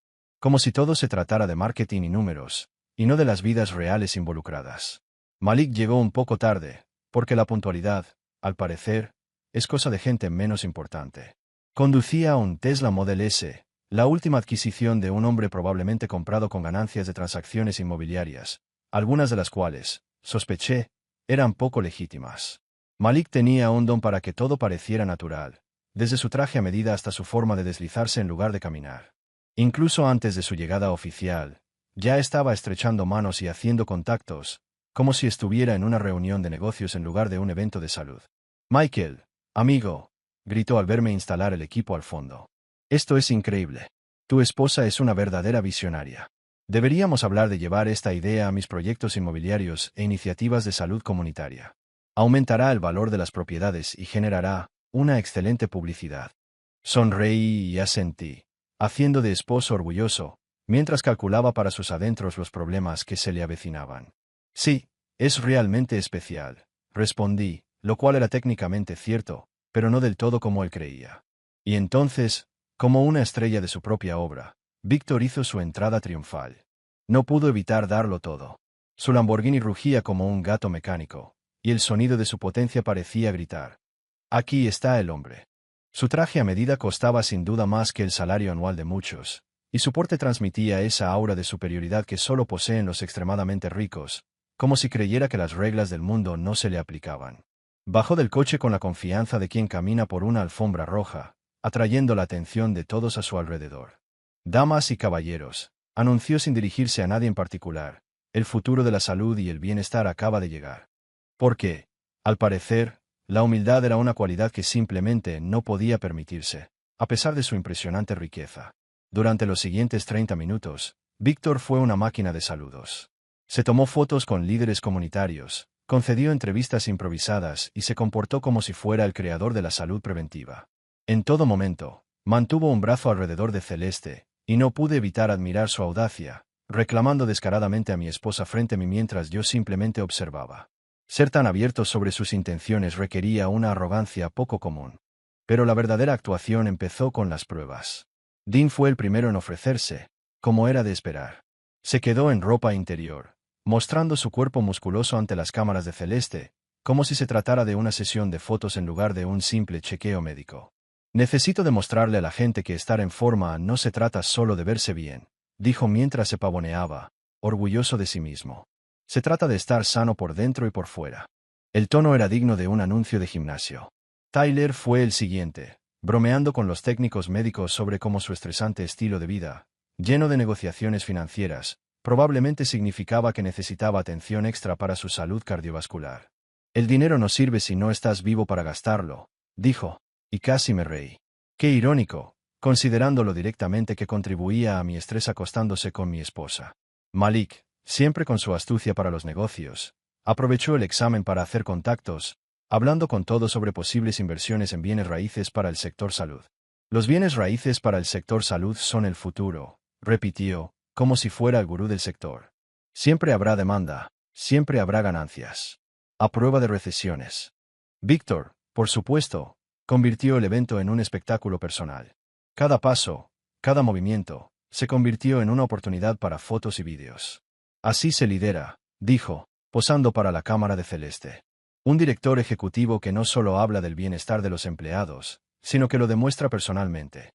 Como si todo se tratara de marketing y números, y no de las vidas reales involucradas. Malik llegó un poco tarde, porque la puntualidad, al parecer, es cosa de gente menos importante. Conducía un Tesla Model S, la última adquisición de un hombre probablemente comprado con ganancias de transacciones inmobiliarias, algunas de las cuales, sospeché, eran poco legítimas. Malik tenía un don para que todo pareciera natural, desde su traje a medida hasta su forma de deslizarse en lugar de caminar. Incluso antes de su llegada oficial, ya estaba estrechando manos y haciendo contactos, como si estuviera en una reunión de negocios en lugar de un evento de salud. Michael, amigo, gritó al verme instalar el equipo al fondo. Esto es increíble. Tu esposa es una verdadera visionaria. Deberíamos hablar de llevar esta idea a mis proyectos inmobiliarios e iniciativas de salud comunitaria. Aumentará el valor de las propiedades y generará una excelente publicidad. Sonreí y asentí, haciendo de esposo orgulloso, mientras calculaba para sus adentros los problemas que se le avecinaban. Sí, es realmente especial, respondí, lo cual era técnicamente cierto, pero no del todo como él creía. Y entonces, como una estrella de su propia obra, Víctor hizo su entrada triunfal. No pudo evitar darlo todo. Su Lamborghini rugía como un gato mecánico, y el sonido de su potencia parecía gritar. Aquí está el hombre. Su traje a medida costaba sin duda más que el salario anual de muchos, y su porte transmitía esa aura de superioridad que solo poseen los extremadamente ricos, como si creyera que las reglas del mundo no se le aplicaban. Bajó del coche con la confianza de quien camina por una alfombra roja, atrayendo la atención de todos a su alrededor. Damas y caballeros, anunció sin dirigirse a nadie en particular, el futuro de la salud y el bienestar acaba de llegar. Porque, al parecer, la humildad era una cualidad que simplemente no podía permitirse, a pesar de su impresionante riqueza. Durante los siguientes 30 minutos, Víctor fue una máquina de saludos. Se tomó fotos con líderes comunitarios, concedió entrevistas improvisadas y se comportó como si fuera el creador de la salud preventiva. En todo momento, mantuvo un brazo alrededor de Celeste, y no pude evitar admirar su audacia, reclamando descaradamente a mi esposa frente a mí mientras yo simplemente observaba. Ser tan abierto sobre sus intenciones requería una arrogancia poco común. Pero la verdadera actuación empezó con las pruebas. Dean fue el primero en ofrecerse, como era de esperar. Se quedó en ropa interior, mostrando su cuerpo musculoso ante las cámaras de Celeste, como si se tratara de una sesión de fotos en lugar de un simple chequeo médico. Necesito demostrarle a la gente que estar en forma no se trata solo de verse bien, dijo mientras se pavoneaba, orgulloso de sí mismo. Se trata de estar sano por dentro y por fuera. El tono era digno de un anuncio de gimnasio. Tyler fue el siguiente, bromeando con los técnicos médicos sobre cómo su estresante estilo de vida, lleno de negociaciones financieras, probablemente significaba que necesitaba atención extra para su salud cardiovascular. El dinero no sirve si no estás vivo para gastarlo, dijo, y casi me reí. Qué irónico, considerándolo directamente que contribuía a mi estrés acostándose con mi esposa. Malik, siempre con su astucia para los negocios, aprovechó el examen para hacer contactos, hablando con todos sobre posibles inversiones en bienes raíces para el sector salud. Los bienes raíces para el sector salud son el futuro, repitió, como si fuera el gurú del sector. Siempre habrá demanda, siempre habrá ganancias. A prueba de recesiones. Víctor, por supuesto, convirtió el evento en un espectáculo personal. Cada paso, cada movimiento, se convirtió en una oportunidad para fotos y vídeos. Así se lidera, dijo, posando para la cámara de Celeste. Un director ejecutivo que no solo habla del bienestar de los empleados, sino que lo demuestra personalmente.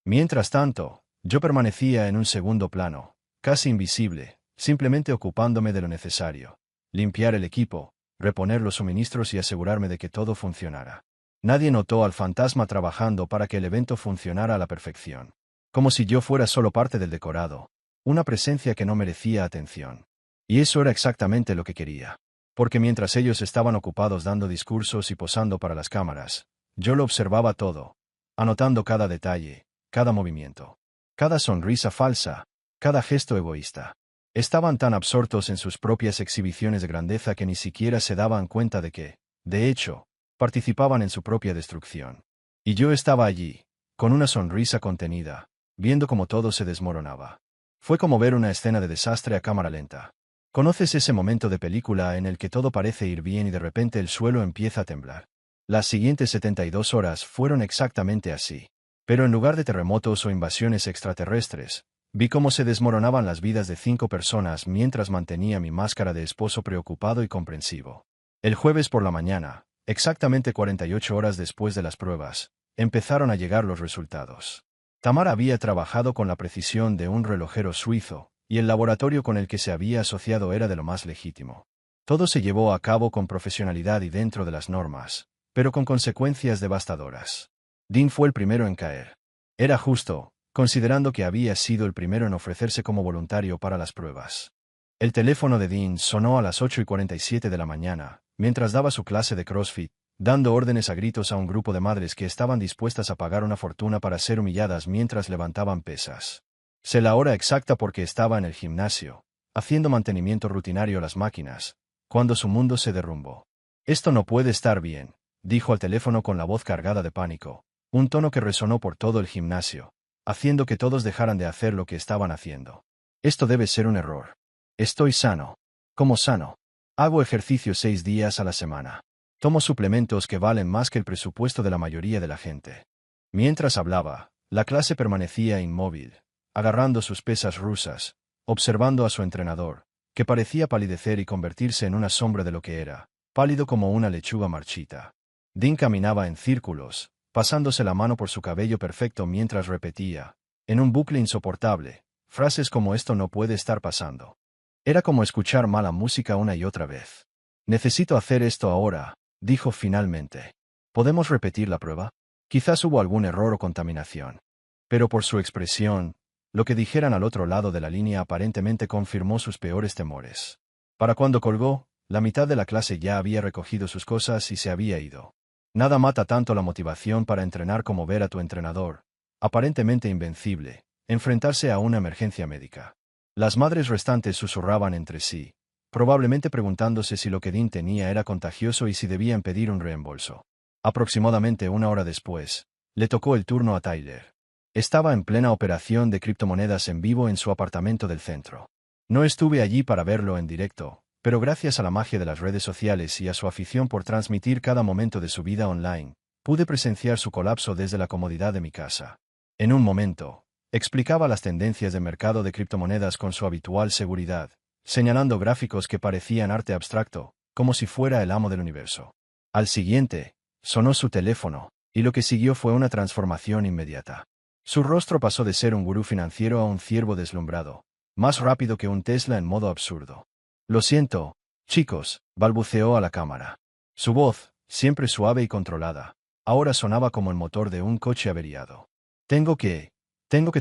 Mientras tanto, yo permanecía en un segundo plano, casi invisible, simplemente ocupándome de lo necesario. Limpiar el equipo, reponer los suministros y asegurarme de que todo funcionara. Nadie notó al fantasma trabajando para que el evento funcionara a la perfección. Como si yo fuera solo parte del decorado, una presencia que no merecía atención. Y eso era exactamente lo que quería. Porque mientras ellos estaban ocupados dando discursos y posando para las cámaras, yo lo observaba todo, anotando cada detalle, cada movimiento, cada sonrisa falsa, cada gesto egoísta. Estaban tan absortos en sus propias exhibiciones de grandeza que ni siquiera se daban cuenta de que, de hecho, participaban en su propia destrucción. Y yo estaba allí, con una sonrisa contenida, viendo cómo todo se desmoronaba. Fue como ver una escena de desastre a cámara lenta. ¿Conoces ese momento de película en el que todo parece ir bien y de repente el suelo empieza a temblar? Las siguientes 72 horas fueron exactamente así. Pero en lugar de terremotos o invasiones extraterrestres, vi cómo se desmoronaban las vidas de 5 personas mientras mantenía mi máscara de esposo preocupado y comprensivo. El jueves por la mañana, exactamente 48 horas después de las pruebas, empezaron a llegar los resultados. Tamar había trabajado con la precisión de un relojero suizo, y el laboratorio con el que se había asociado era de lo más legítimo. Todo se llevó a cabo con profesionalidad y dentro de las normas, pero con consecuencias devastadoras. Dean fue el primero en caer. Era justo, considerando que había sido el primero en ofrecerse como voluntario para las pruebas. El teléfono de Dean sonó a las 8:47 de la mañana, mientras daba su clase de CrossFit, dando órdenes a gritos a un grupo de madres que estaban dispuestas a pagar una fortuna para ser humilladas mientras levantaban pesas. Sé la hora exacta porque estaba en el gimnasio, haciendo mantenimiento rutinario a las máquinas, cuando su mundo se derrumbó. Esto no puede estar bien, dijo al teléfono con la voz cargada de pánico, un tono que resonó por todo el gimnasio, haciendo que todos dejaran de hacer lo que estaban haciendo. Esto debe ser un error. Estoy sano. ¿Cómo sano? Hago ejercicio 6 días a la semana. Tomo suplementos que valen más que el presupuesto de la mayoría de la gente. Mientras hablaba, la clase permanecía inmóvil, agarrando sus pesas rusas, observando a su entrenador, que parecía palidecer y convertirse en una sombra de lo que era, pálido como una lechuga marchita. Dean caminaba en círculos, pasándose la mano por su cabello perfecto mientras repetía, en un bucle insoportable, frases como esto no puede estar pasando. Era como escuchar mala música una y otra vez. Necesito hacer esto ahora, dijo finalmente. ¿Podemos repetir la prueba? Quizás hubo algún error o contaminación. Pero por su expresión, lo que dijeran al otro lado de la línea aparentemente confirmó sus peores temores. Para cuando colgó, la mitad de la clase ya había recogido sus cosas y se había ido. Nada mata tanto la motivación para entrenar como ver a tu entrenador, aparentemente invencible, enfrentarse a una emergencia médica. Las madres restantes susurraban entre sí, probablemente preguntándose si lo que Dean tenía era contagioso y si debían pedir un reembolso. Aproximadamente 1 hora después, Le tocó el turno a Tyler. Estaba en plena operación de criptomonedas en vivo en su apartamento del centro. No estuve allí para verlo en directo, pero gracias a la magia de las redes sociales y a su afición por transmitir cada momento de su vida online, pude presenciar su colapso desde la comodidad de mi casa. En un momento, explicaba las tendencias de mercado de criptomonedas con su habitual seguridad, señalando gráficos que parecían arte abstracto, como si fuera el amo del universo. Al siguiente, sonó su teléfono, y lo que siguió fue una transformación inmediata. Su rostro pasó de ser un gurú financiero a un ciervo deslumbrado, más rápido que un Tesla en modo absurdo. Lo siento, chicos, balbuceó a la cámara. Su voz, siempre suave y controlada, ahora sonaba como el motor de un coche averiado. Tengo que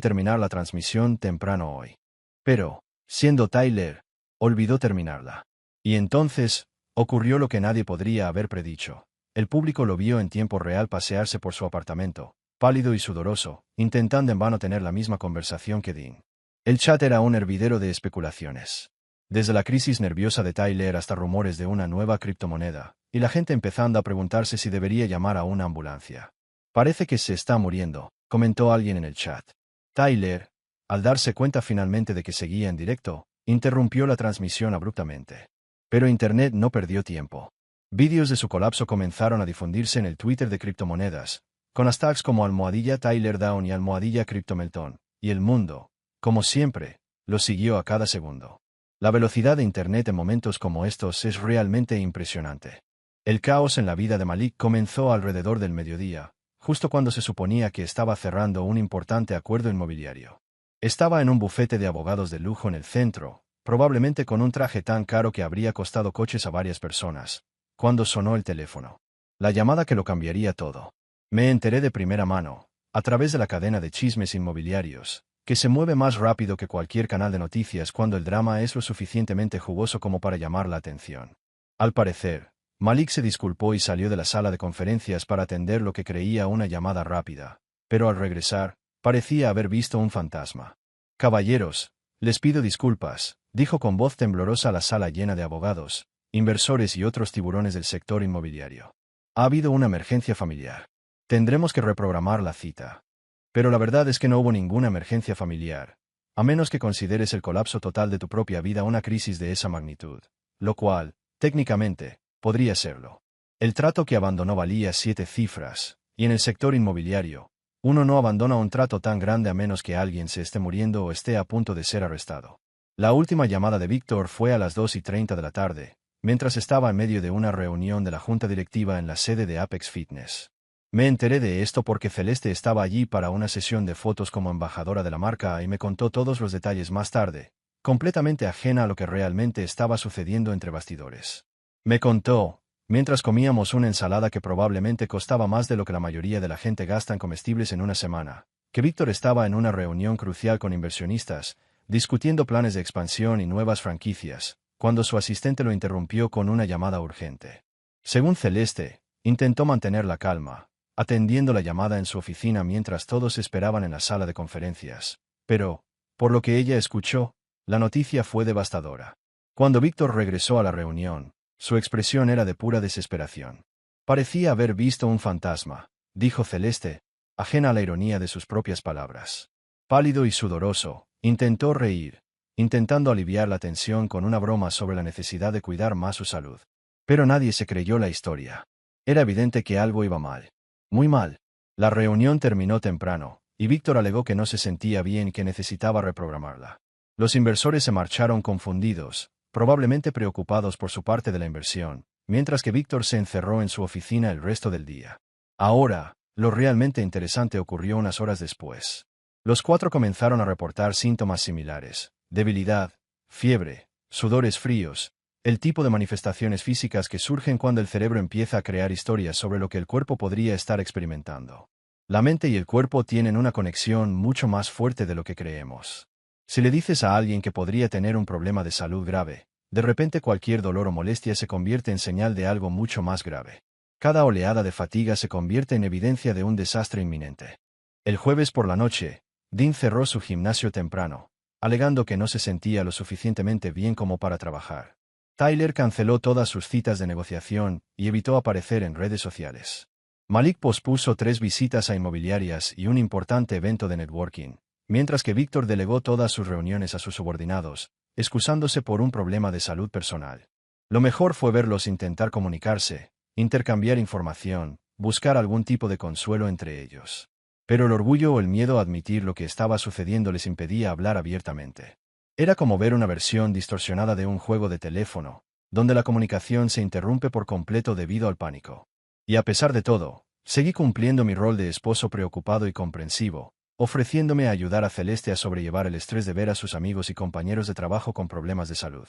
terminar la transmisión temprano hoy. Pero, siendo Tyler, olvidó terminarla. Y entonces, ocurrió lo que nadie podría haber predicho. El público lo vio en tiempo real pasearse por su apartamento, pálido y sudoroso, intentando en vano tener la misma conversación que Dean. El chat era un hervidero de especulaciones. Desde la crisis nerviosa de Tyler hasta rumores de una nueva criptomoneda, y la gente empezando a preguntarse si debería llamar a una ambulancia. Parece que se está muriendo, comentó alguien en el chat. Tyler, al darse cuenta finalmente de que seguía en directo, interrumpió la transmisión abruptamente. Pero Internet no perdió tiempo. Vídeos de su colapso comenzaron a difundirse en el Twitter de criptomonedas, con hashtags como #TylerDown y #CryptoMeltdown, y el mundo, como siempre, lo siguió a cada segundo. La velocidad de Internet en momentos como estos es realmente impresionante. El caos en la vida de Malik comenzó alrededor del mediodía, justo cuando se suponía que estaba cerrando un importante acuerdo inmobiliario. Estaba en un bufete de abogados de lujo en el centro, probablemente con un traje tan caro que habría costado coches a varias personas, cuando sonó el teléfono. La llamada que lo cambiaría todo. Me enteré de primera mano, a través de la cadena de chismes inmobiliarios, que se mueve más rápido que cualquier canal de noticias cuando el drama es lo suficientemente jugoso como para llamar la atención. Al parecer, Malik se disculpó y salió de la sala de conferencias para atender lo que creía una llamada rápida, pero al regresar, parecía haber visto un fantasma. Caballeros, les pido disculpas, dijo con voz temblorosa a la sala llena de abogados, inversores y otros tiburones del sector inmobiliario. Ha habido una emergencia familiar. Tendremos que reprogramar la cita. Pero la verdad es que no hubo ninguna emergencia familiar, a menos que consideres el colapso total de tu propia vida una crisis de esa magnitud, lo cual, técnicamente, podría serlo. El trato que abandonó valía 7 cifras, y en el sector inmobiliario, uno no abandona un trato tan grande a menos que alguien se esté muriendo o esté a punto de ser arrestado. La última llamada de Víctor fue a las 2:30 de la tarde, mientras estaba en medio de una reunión de la junta directiva en la sede de Apex Fitness. Me enteré de esto porque Celeste estaba allí para una sesión de fotos como embajadora de la marca y me contó todos los detalles más tarde, completamente ajena a lo que realmente estaba sucediendo entre bastidores. Me contó, mientras comíamos una ensalada que probablemente costaba más de lo que la mayoría de la gente gasta en comestibles en una semana, que Víctor estaba en una reunión crucial con inversionistas, discutiendo planes de expansión y nuevas franquicias, cuando su asistente lo interrumpió con una llamada urgente. Según Celeste, intentó mantener la calma, atendiendo la llamada en su oficina mientras todos esperaban en la sala de conferencias. Pero, por lo que ella escuchó, la noticia fue devastadora. Cuando Víctor regresó a la reunión, su expresión era de pura desesperación. Parecía haber visto un fantasma, dijo Celeste, ajena a la ironía de sus propias palabras. Pálido y sudoroso, intentó reír, intentando aliviar la tensión con una broma sobre la necesidad de cuidar más su salud. Pero nadie se creyó la historia. Era evidente que algo iba mal. Muy mal. La reunión terminó temprano, y Víctor alegó que no se sentía bien y que necesitaba reprogramarla. Los inversores se marcharon confundidos, probablemente preocupados por su parte de la inversión, mientras que Víctor se encerró en su oficina el resto del día. Ahora, lo realmente interesante ocurrió unas horas después. Los 4 comenzaron a reportar síntomas similares: debilidad, fiebre, sudores fríos, el tipo de manifestaciones físicas que surgen cuando el cerebro empieza a crear historias sobre lo que el cuerpo podría estar experimentando. La mente y el cuerpo tienen una conexión mucho más fuerte de lo que creemos. Si le dices a alguien que podría tener un problema de salud grave, de repente cualquier dolor o molestia se convierte en señal de algo mucho más grave. Cada oleada de fatiga se convierte en evidencia de un desastre inminente. El jueves por la noche, Dean cerró su gimnasio temprano, alegando que no se sentía lo suficientemente bien como para trabajar. Tyler canceló todas sus citas de negociación y evitó aparecer en redes sociales. Malik pospuso 3 visitas a inmobiliarias y un importante evento de networking, mientras que Víctor delegó todas sus reuniones a sus subordinados, excusándose por un problema de salud personal. Lo mejor fue verlos intentar comunicarse, intercambiar información, buscar algún tipo de consuelo entre ellos. Pero el orgullo o el miedo a admitir lo que estaba sucediendo les impedía hablar abiertamente. Era como ver una versión distorsionada de un juego de teléfono, donde la comunicación se interrumpe por completo debido al pánico. Y a pesar de todo, seguí cumpliendo mi rol de esposo preocupado y comprensivo, ofreciéndome a ayudar a Celeste a sobrellevar el estrés de ver a sus amigos y compañeros de trabajo con problemas de salud.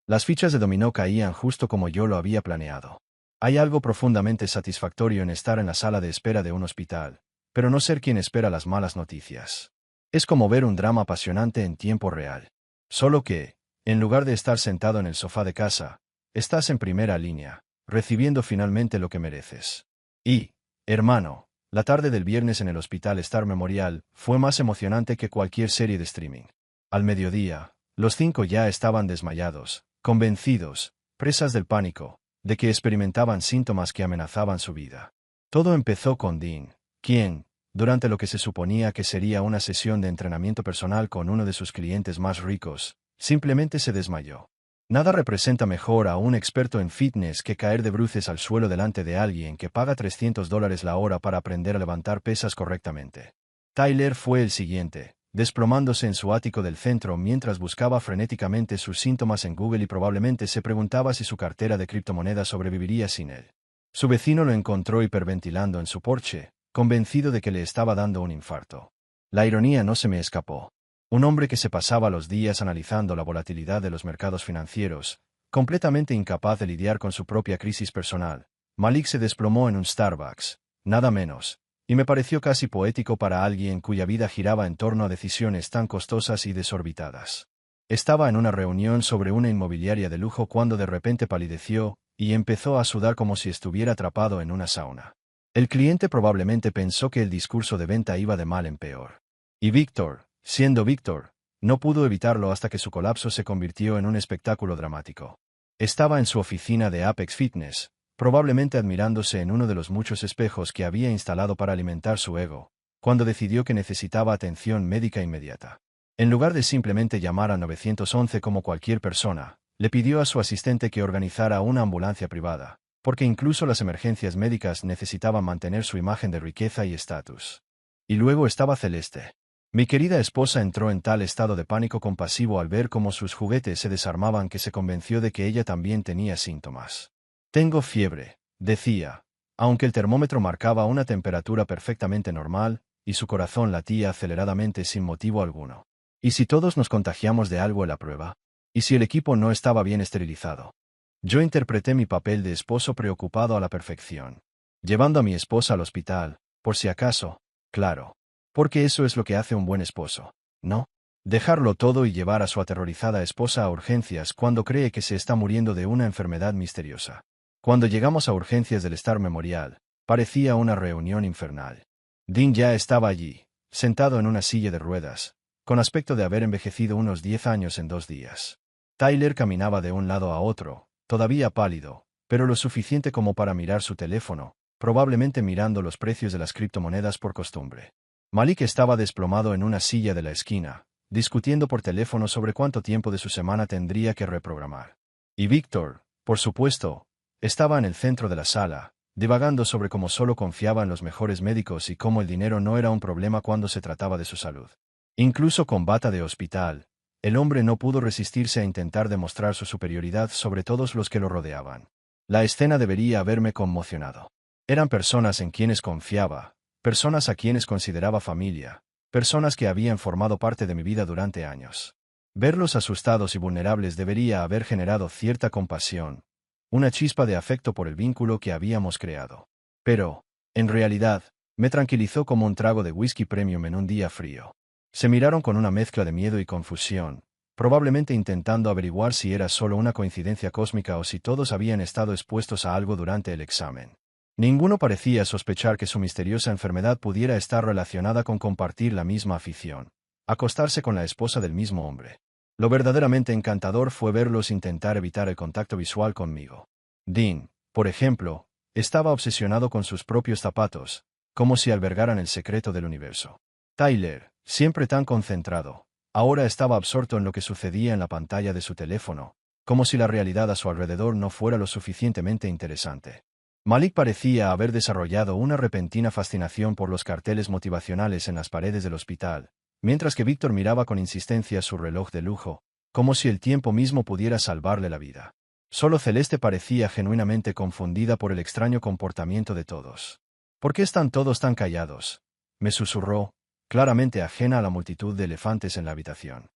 Las fichas de dominó caían justo como yo lo había planeado. Hay algo profundamente satisfactorio en estar en la sala de espera de un hospital, pero no ser quien espera las malas noticias. Es como ver un drama apasionante en tiempo real. Solo que, en lugar de estar sentado en el sofá de casa, estás en primera línea, recibiendo finalmente lo que mereces. Y, hermano, la tarde del viernes en el Hospital Star Memorial fue más emocionante que cualquier serie de streaming. Al mediodía, los 5 ya estaban desmayados, convencidos, presas del pánico, de que experimentaban síntomas que amenazaban su vida. Todo empezó con Dean, quien, durante lo que se suponía que sería una sesión de entrenamiento personal con uno de sus clientes más ricos, simplemente se desmayó. Nada representa mejor a un experto en fitness que caer de bruces al suelo delante de alguien que paga $300 la hora para aprender a levantar pesas correctamente. Tyler fue el siguiente, desplomándose en su ático del centro mientras buscaba frenéticamente sus síntomas en Google y probablemente se preguntaba si su cartera de criptomonedas sobreviviría sin él. Su vecino lo encontró hiperventilando en su porche, convencido de que le estaba dando un infarto. La ironía no se me escapó. Un hombre que se pasaba los días analizando la volatilidad de los mercados financieros, completamente incapaz de lidiar con su propia crisis personal, Malik se desplomó en un Starbucks, nada menos, y me pareció casi poético para alguien cuya vida giraba en torno a decisiones tan costosas y desorbitadas. Estaba en una reunión sobre una inmobiliaria de lujo cuando de repente palideció y empezó a sudar como si estuviera atrapado en una sauna. El cliente probablemente pensó que el discurso de venta iba de mal en peor. Y Víctor, siendo Víctor, no pudo evitarlo hasta que su colapso se convirtió en un espectáculo dramático. Estaba en su oficina de Apex Fitness, probablemente admirándose en uno de los muchos espejos que había instalado para alimentar su ego, cuando decidió que necesitaba atención médica inmediata. En lugar de simplemente llamar al 911 como cualquier persona, le pidió a su asistente que organizara una ambulancia privada, porque incluso las emergencias médicas necesitaban mantener su imagen de riqueza y estatus. Y luego estaba Celeste. Mi querida esposa entró en tal estado de pánico compasivo al ver cómo sus juguetes se desarmaban que se convenció de que ella también tenía síntomas. Tengo fiebre, decía, aunque el termómetro marcaba una temperatura perfectamente normal, y su corazón latía aceleradamente sin motivo alguno. ¿Y si todos nos contagiamos de algo en la prueba? ¿Y si el equipo no estaba bien esterilizado? Yo interpreté mi papel de esposo preocupado a la perfección. Llevando a mi esposa al hospital, por si acaso, claro. Porque eso es lo que hace un buen esposo, ¿no? Dejarlo todo y llevar a su aterrorizada esposa a urgencias cuando cree que se está muriendo de una enfermedad misteriosa. Cuando llegamos a urgencias del Star Memorial, parecía una reunión infernal. Dean ya estaba allí, sentado en una silla de ruedas, con aspecto de haber envejecido unos 10 años en 2 días. Tyler caminaba de un lado a otro, todavía pálido, pero lo suficiente como para mirar su teléfono, probablemente mirando los precios de las criptomonedas por costumbre. Malik estaba desplomado en una silla de la esquina, discutiendo por teléfono sobre cuánto tiempo de su semana tendría que reprogramar. Y Víctor, por supuesto, estaba en el centro de la sala, divagando sobre cómo solo confiaba en los mejores médicos y cómo el dinero no era un problema cuando se trataba de su salud. Incluso con bata de hospital, el hombre no pudo resistirse a intentar demostrar su superioridad sobre todos los que lo rodeaban. La escena debería haberme conmocionado. Eran personas en quienes confiaba, personas a quienes consideraba familia, personas que habían formado parte de mi vida durante años. Verlos asustados y vulnerables debería haber generado cierta compasión, una chispa de afecto por el vínculo que habíamos creado. Pero, en realidad, me tranquilizó como un trago de whisky premium en un día frío. Se miraron con una mezcla de miedo y confusión, probablemente intentando averiguar si era solo una coincidencia cósmica o si todos habían estado expuestos a algo durante el examen. Ninguno parecía sospechar que su misteriosa enfermedad pudiera estar relacionada con compartir la misma afición, acostarse con la esposa del mismo hombre. Lo verdaderamente encantador fue verlos intentar evitar el contacto visual conmigo. Dean, por ejemplo, Estaba obsesionado con sus propios zapatos, como si albergaran el secreto del universo. Tyler, siempre tan concentrado, ahora estaba absorto en lo que sucedía en la pantalla de su teléfono, como si la realidad a su alrededor no fuera lo suficientemente interesante. Malik parecía haber desarrollado una repentina fascinación por los carteles motivacionales en las paredes del hospital, mientras que Víctor miraba con insistencia su reloj de lujo, como si el tiempo mismo pudiera salvarle la vida. Solo Celeste parecía genuinamente confundida por el extraño comportamiento de todos. ¿Por qué están todos tan callados?, me susurró, claramente ajena a la multitud de elefantes en la habitación.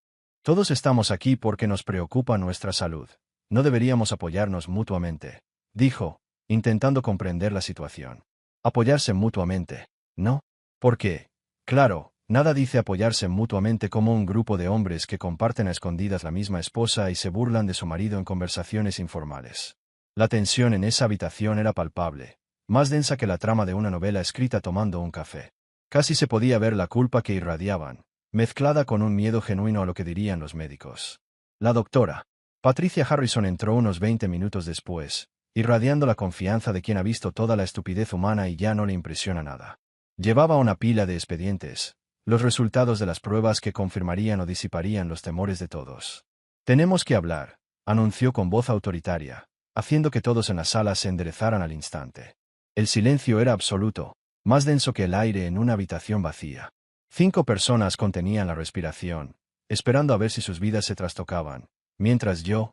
Todos estamos aquí porque nos preocupa nuestra salud. No deberíamos apoyarnos mutuamente, dijo, intentando comprender la situación. Apoyarse mutuamente, ¿no? ¿Por qué? Claro, nada dice apoyarse mutuamente como un grupo de hombres que comparten a escondidas la misma esposa y se burlan de su marido en conversaciones informales. La tensión en esa habitación era palpable, más densa que la trama de una novela escrita tomando un café. Casi se podía ver la culpa que irradiaban, mezclada con un miedo genuino a lo que dirían los médicos. La doctora Patricia Harrison entró unos 20 minutos después, irradiando la confianza de quien ha visto toda la estupidez humana y ya no le impresiona nada. Llevaba una pila de expedientes, los resultados de las pruebas que confirmarían o disiparían los temores de todos. Tenemos que hablar, anunció con voz autoritaria, haciendo que todos en la sala se enderezaran al instante. El silencio era absoluto, más denso que el aire en una habitación vacía. 5 personas contenían la respiración, esperando a ver si sus vidas se trastocaban, mientras yo,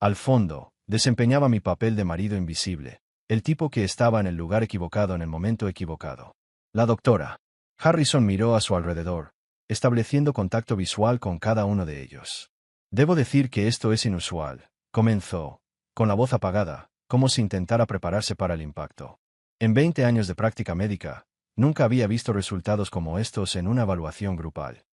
al fondo, desempeñaba mi papel de marido invisible, el tipo que estaba en el lugar equivocado en el momento equivocado. La doctora Harrison miró a su alrededor, estableciendo contacto visual con cada uno de ellos. Debo decir que esto es inusual, comenzó, con la voz apagada, como si intentara prepararse para el impacto. En 20 años de práctica médica, nunca había visto resultados como estos en una evaluación grupal.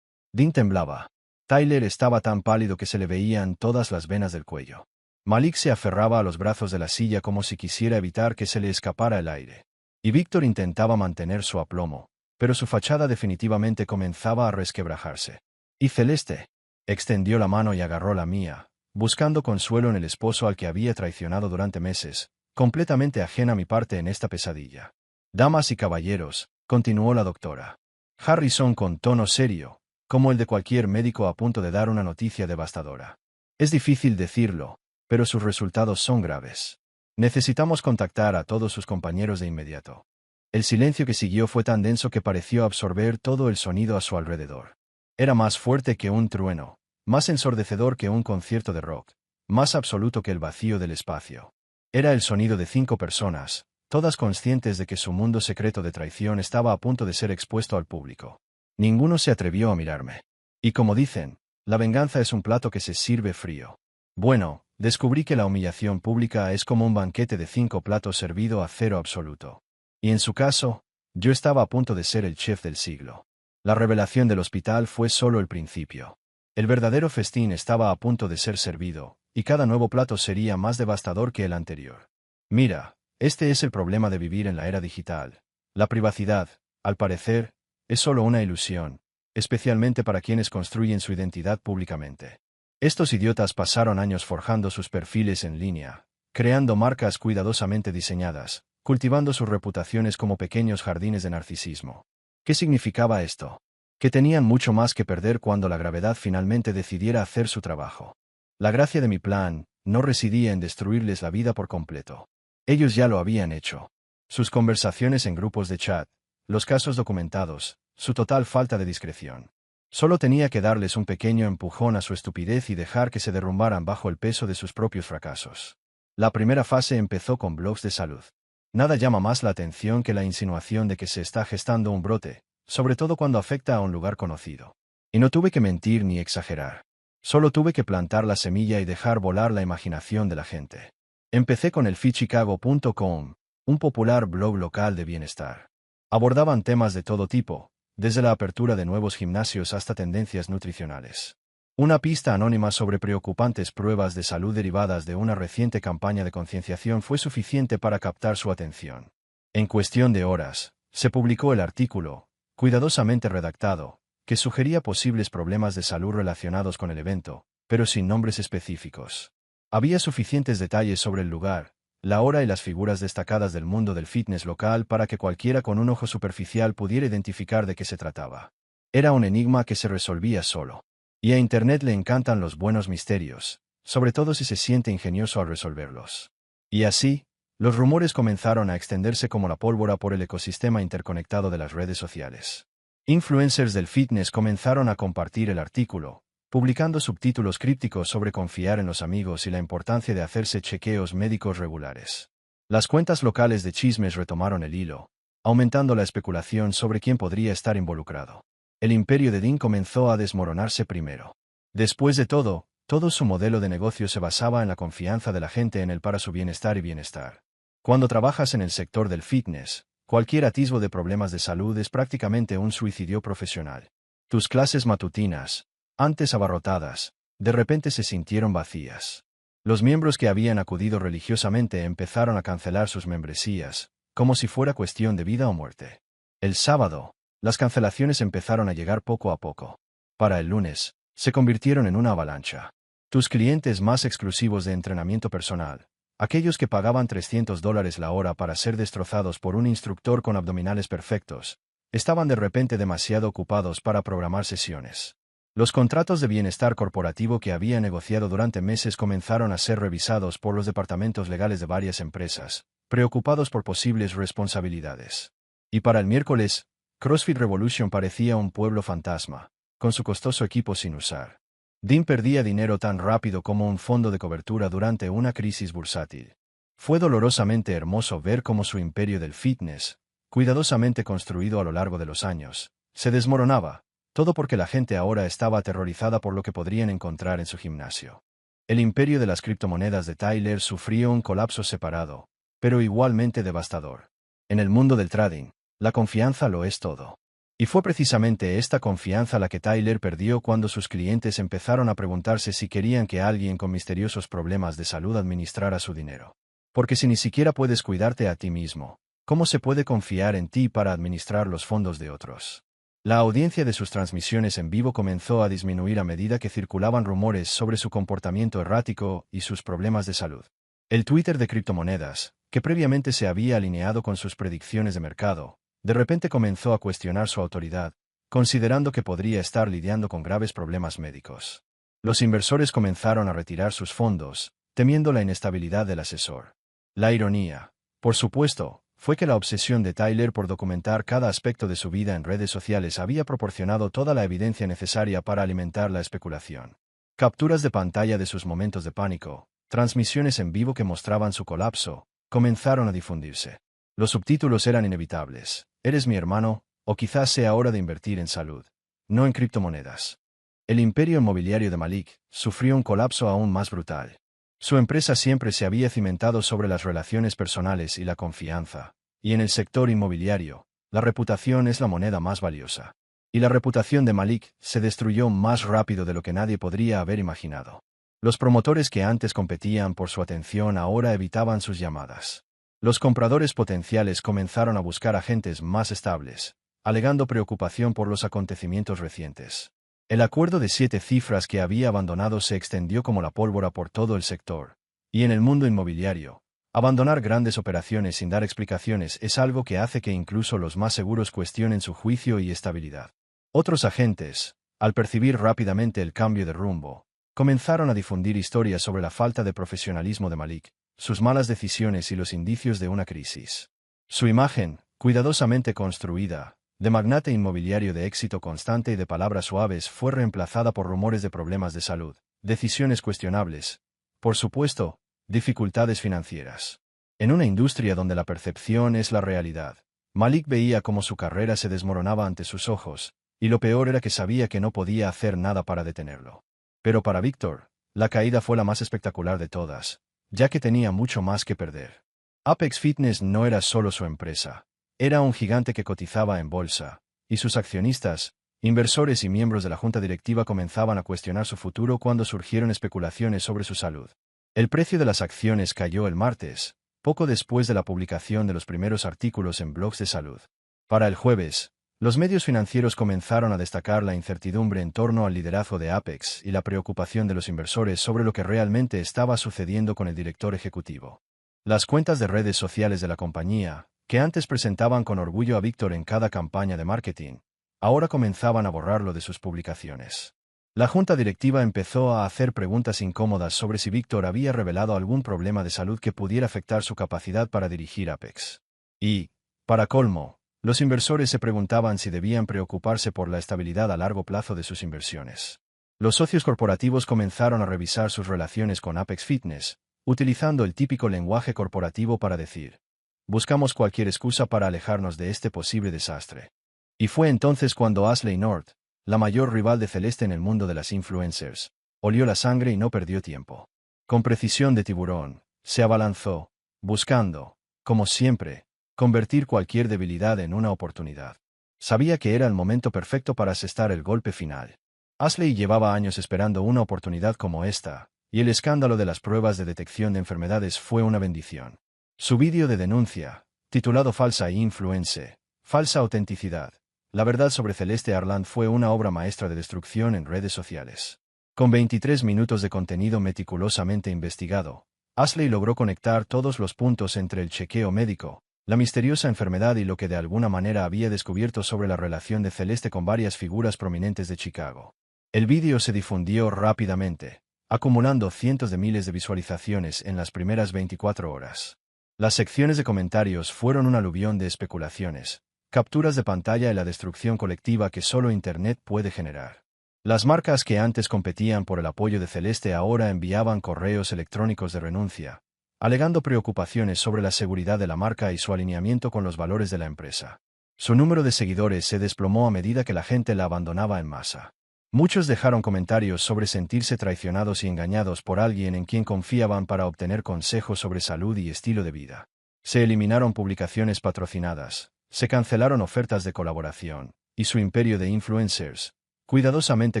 Dean temblaba. Tyler estaba tan pálido que se le veían todas las venas del cuello. Malik se aferraba a los brazos de la silla como si quisiera evitar que se le escapara el aire. Y Víctor intentaba mantener su aplomo, pero su fachada definitivamente comenzaba a resquebrajarse. Y Celeste extendió la mano y agarró la mía, buscando consuelo en el esposo al que había traicionado durante meses, completamente ajena a mi parte en esta pesadilla. Damas y caballeros, continuó la doctora Harrison con tono serio, como el de cualquier médico a punto de dar una noticia devastadora. Es difícil decirlo, pero sus resultados son graves. Necesitamos contactar a todos sus compañeros de inmediato. El silencio que siguió fue tan denso que pareció absorber todo el sonido a su alrededor. Era más fuerte que un trueno, más ensordecedor que un concierto de rock, más absoluto que el vacío del espacio. Era el sonido de 5 personas, todas conscientes de que su mundo secreto de traición estaba a punto de ser expuesto al público. Ninguno se atrevió a mirarme. Y como dicen, la venganza es un plato que se sirve frío. Bueno, descubrí que la humillación pública es como un banquete de 5 platos servido a 0 absoluto. Y en su caso, yo estaba a punto de ser el chef del siglo. La revelación del hospital fue solo el principio. El verdadero festín estaba a punto de ser servido, y cada nuevo plato sería más devastador que el anterior. Mira, este es el problema de vivir en la era digital. La privacidad, al parecer, es solo una ilusión, especialmente para quienes construyen su identidad públicamente. Estos idiotas pasaron años forjando sus perfiles en línea, creando marcas cuidadosamente diseñadas, cultivando sus reputaciones como pequeños jardines de narcisismo. ¿Qué significaba esto? Que tenían mucho más que perder cuando la gravedad finalmente decidiera hacer su trabajo. La gracia de mi plan no residía en destruirles la vida por completo. Ellos ya lo habían hecho. Sus conversaciones en grupos de chat, los casos documentados, su total falta de discreción. Solo tenía que darles un pequeño empujón a su estupidez y dejar que se derrumbaran bajo el peso de sus propios fracasos. La primera fase empezó con blogs de salud. Nada llama más la atención que la insinuación de que se está gestando un brote, sobre todo cuando afecta a un lugar conocido. Y no tuve que mentir ni exagerar. Solo tuve que plantar la semilla y dejar volar la imaginación de la gente. Empecé con el FitChicago.com, un popular blog local de bienestar. Abordaban temas de todo tipo, desde la apertura de nuevos gimnasios hasta tendencias nutricionales. Una pista anónima sobre preocupantes pruebas de salud derivadas de una reciente campaña de concienciación fue suficiente para captar su atención. En cuestión de horas, se publicó el artículo, cuidadosamente redactado, que sugería posibles problemas de salud relacionados con el evento, pero sin nombres específicos. Había suficientes detalles sobre el lugar, la hora y las figuras destacadas del mundo del fitness local para que cualquiera con un ojo superficial pudiera identificar de qué se trataba. Era un enigma que se resolvía solo. Y a Internet le encantan los buenos misterios, sobre todo si se siente ingenioso al resolverlos. Y así, los rumores comenzaron a extenderse como la pólvora por el ecosistema interconectado de las redes sociales. Influencers del fitness comenzaron a compartir el artículo, publicando subtítulos crípticos sobre confiar en los amigos y la importancia de hacerse chequeos médicos regulares. Las cuentas locales de chismes retomaron el hilo, aumentando la especulación sobre quién podría estar involucrado. El imperio de Dean comenzó a desmoronarse primero. Después de todo su modelo de negocio se basaba en la confianza de la gente en él para su bienestar y bienestar. Cuando trabajas en el sector del fitness, cualquier atisbo de problemas de salud es prácticamente un suicidio profesional. Tus clases matutinas, antes abarrotadas, de repente se sintieron vacías. Los miembros que habían acudido religiosamente empezaron a cancelar sus membresías, como si fuera cuestión de vida o muerte. El sábado, las cancelaciones empezaron a llegar poco a poco. Para el lunes, se convirtieron en una avalancha. Tus clientes más exclusivos de entrenamiento personal, aquellos que pagaban $300 la hora para ser destrozados por un instructor con abdominales perfectos, estaban de repente demasiado ocupados para programar sesiones. Los contratos de bienestar corporativo que había negociado durante meses comenzaron a ser revisados por los departamentos legales de varias empresas, preocupados por posibles responsabilidades. Y para el miércoles, CrossFit Revolution parecía un pueblo fantasma, con su costoso equipo sin usar. Dean perdía dinero tan rápido como un fondo de cobertura durante una crisis bursátil. Fue dolorosamente hermoso ver cómo su imperio del fitness, cuidadosamente construido a lo largo de los años, se desmoronaba, todo porque la gente ahora estaba aterrorizada por lo que podrían encontrar en su gimnasio. El imperio de las criptomonedas de Tyler sufrió un colapso separado, pero igualmente devastador. En el mundo del trading, la confianza lo es todo. Y fue precisamente esta confianza la que Tyler perdió cuando sus clientes empezaron a preguntarse si querían que alguien con misteriosos problemas de salud administrara su dinero. Porque si ni siquiera puedes cuidarte a ti mismo, ¿cómo se puede confiar en ti para administrar los fondos de otros? La audiencia de sus transmisiones en vivo comenzó a disminuir a medida que circulaban rumores sobre su comportamiento errático y sus problemas de salud. El Twitter de criptomonedas, que previamente se había alineado con sus predicciones de mercado, de repente comenzó a cuestionar su autoridad, considerando que podría estar lidiando con graves problemas médicos. Los inversores comenzaron a retirar sus fondos, temiendo la inestabilidad del asesor. La ironía, por supuesto, fue que la obsesión de Tyler por documentar cada aspecto de su vida en redes sociales había proporcionado toda la evidencia necesaria para alimentar la especulación. Capturas de pantalla de sus momentos de pánico, transmisiones en vivo que mostraban su colapso, comenzaron a difundirse. Los subtítulos eran inevitables. «Eres mi hermano, o quizás sea hora de invertir en salud, no en criptomonedas». El imperio inmobiliario de Malik sufrió un colapso aún más brutal. Su empresa siempre se había cimentado sobre las relaciones personales y la confianza, y en el sector inmobiliario, la reputación es la moneda más valiosa. Y la reputación de Malik se destruyó más rápido de lo que nadie podría haber imaginado. Los promotores que antes competían por su atención ahora evitaban sus llamadas. Los compradores potenciales comenzaron a buscar agentes más estables, alegando preocupación por los acontecimientos recientes. El acuerdo de 7 cifras que había abandonado se extendió como la pólvora por todo el sector, y en el mundo inmobiliario, abandonar grandes operaciones sin dar explicaciones es algo que hace que incluso los más seguros cuestionen su juicio y estabilidad. Otros agentes, al percibir rápidamente el cambio de rumbo, comenzaron a difundir historias sobre la falta de profesionalismo de Malik, sus malas decisiones y los indicios de una crisis. Su imagen, cuidadosamente construida, de magnate inmobiliario de éxito constante y de palabras suaves, fue reemplazada por rumores de problemas de salud, decisiones cuestionables, por supuesto, dificultades financieras. En una industria donde la percepción es la realidad, Malik veía cómo su carrera se desmoronaba ante sus ojos, y lo peor era que sabía que no podía hacer nada para detenerlo. Pero para Víctor, la caída fue la más espectacular de todas, ya que tenía mucho más que perder. Apex Fitness no era solo su empresa, era un gigante que cotizaba en bolsa, y sus accionistas, inversores y miembros de la junta directiva comenzaban a cuestionar su futuro cuando surgieron especulaciones sobre su salud. El precio de las acciones cayó el martes, poco después de la publicación de los primeros artículos en blogs de salud. Para el jueves, los medios financieros comenzaron a destacar la incertidumbre en torno al liderazgo de Apex y la preocupación de los inversores sobre lo que realmente estaba sucediendo con el director ejecutivo. Las cuentas de redes sociales de la compañía, que antes presentaban con orgullo a Víctor en cada campaña de marketing, ahora comenzaban a borrarlo de sus publicaciones. La junta directiva empezó a hacer preguntas incómodas sobre si Víctor había revelado algún problema de salud que pudiera afectar su capacidad para dirigir Apex. Y, para colmo, los inversores se preguntaban si debían preocuparse por la estabilidad a largo plazo de sus inversiones. Los socios corporativos comenzaron a revisar sus relaciones con Apex Fitness, utilizando el típico lenguaje corporativo para decir: buscamos cualquier excusa para alejarnos de este posible desastre. Y fue entonces cuando Ashley North, la mayor rival de Celeste en el mundo de las influencers, olió la sangre y no perdió tiempo. Con precisión de tiburón, se abalanzó, buscando, como siempre, convertir cualquier debilidad en una oportunidad. Sabía que era el momento perfecto para asestar el golpe final. Ashley llevaba años esperando una oportunidad como esta, y el escándalo de las pruebas de detección de enfermedades fue una bendición. Su vídeo de denuncia, titulado Falsa Influence, Falsa Autenticidad, la verdad sobre Celeste Arland, fue una obra maestra de destrucción en redes sociales. Con 23 minutos de contenido meticulosamente investigado, Ashley logró conectar todos los puntos entre el chequeo médico, la misteriosa enfermedad y lo que de alguna manera había descubierto sobre la relación de Celeste con varias figuras prominentes de Chicago. El vídeo se difundió rápidamente, acumulando cientos de miles de visualizaciones en las primeras 24 horas. Las secciones de comentarios fueron un aluvión de especulaciones, capturas de pantalla y la destrucción colectiva que solo Internet puede generar. Las marcas que antes competían por el apoyo de Celeste ahora enviaban correos electrónicos de renuncia, alegando preocupaciones sobre la seguridad de la marca y su alineamiento con los valores de la empresa. Su número de seguidores se desplomó a medida que la gente la abandonaba en masa. Muchos dejaron comentarios sobre sentirse traicionados y engañados por alguien en quien confiaban para obtener consejos sobre salud y estilo de vida. Se eliminaron publicaciones patrocinadas, se cancelaron ofertas de colaboración, y su imperio de influencers, cuidadosamente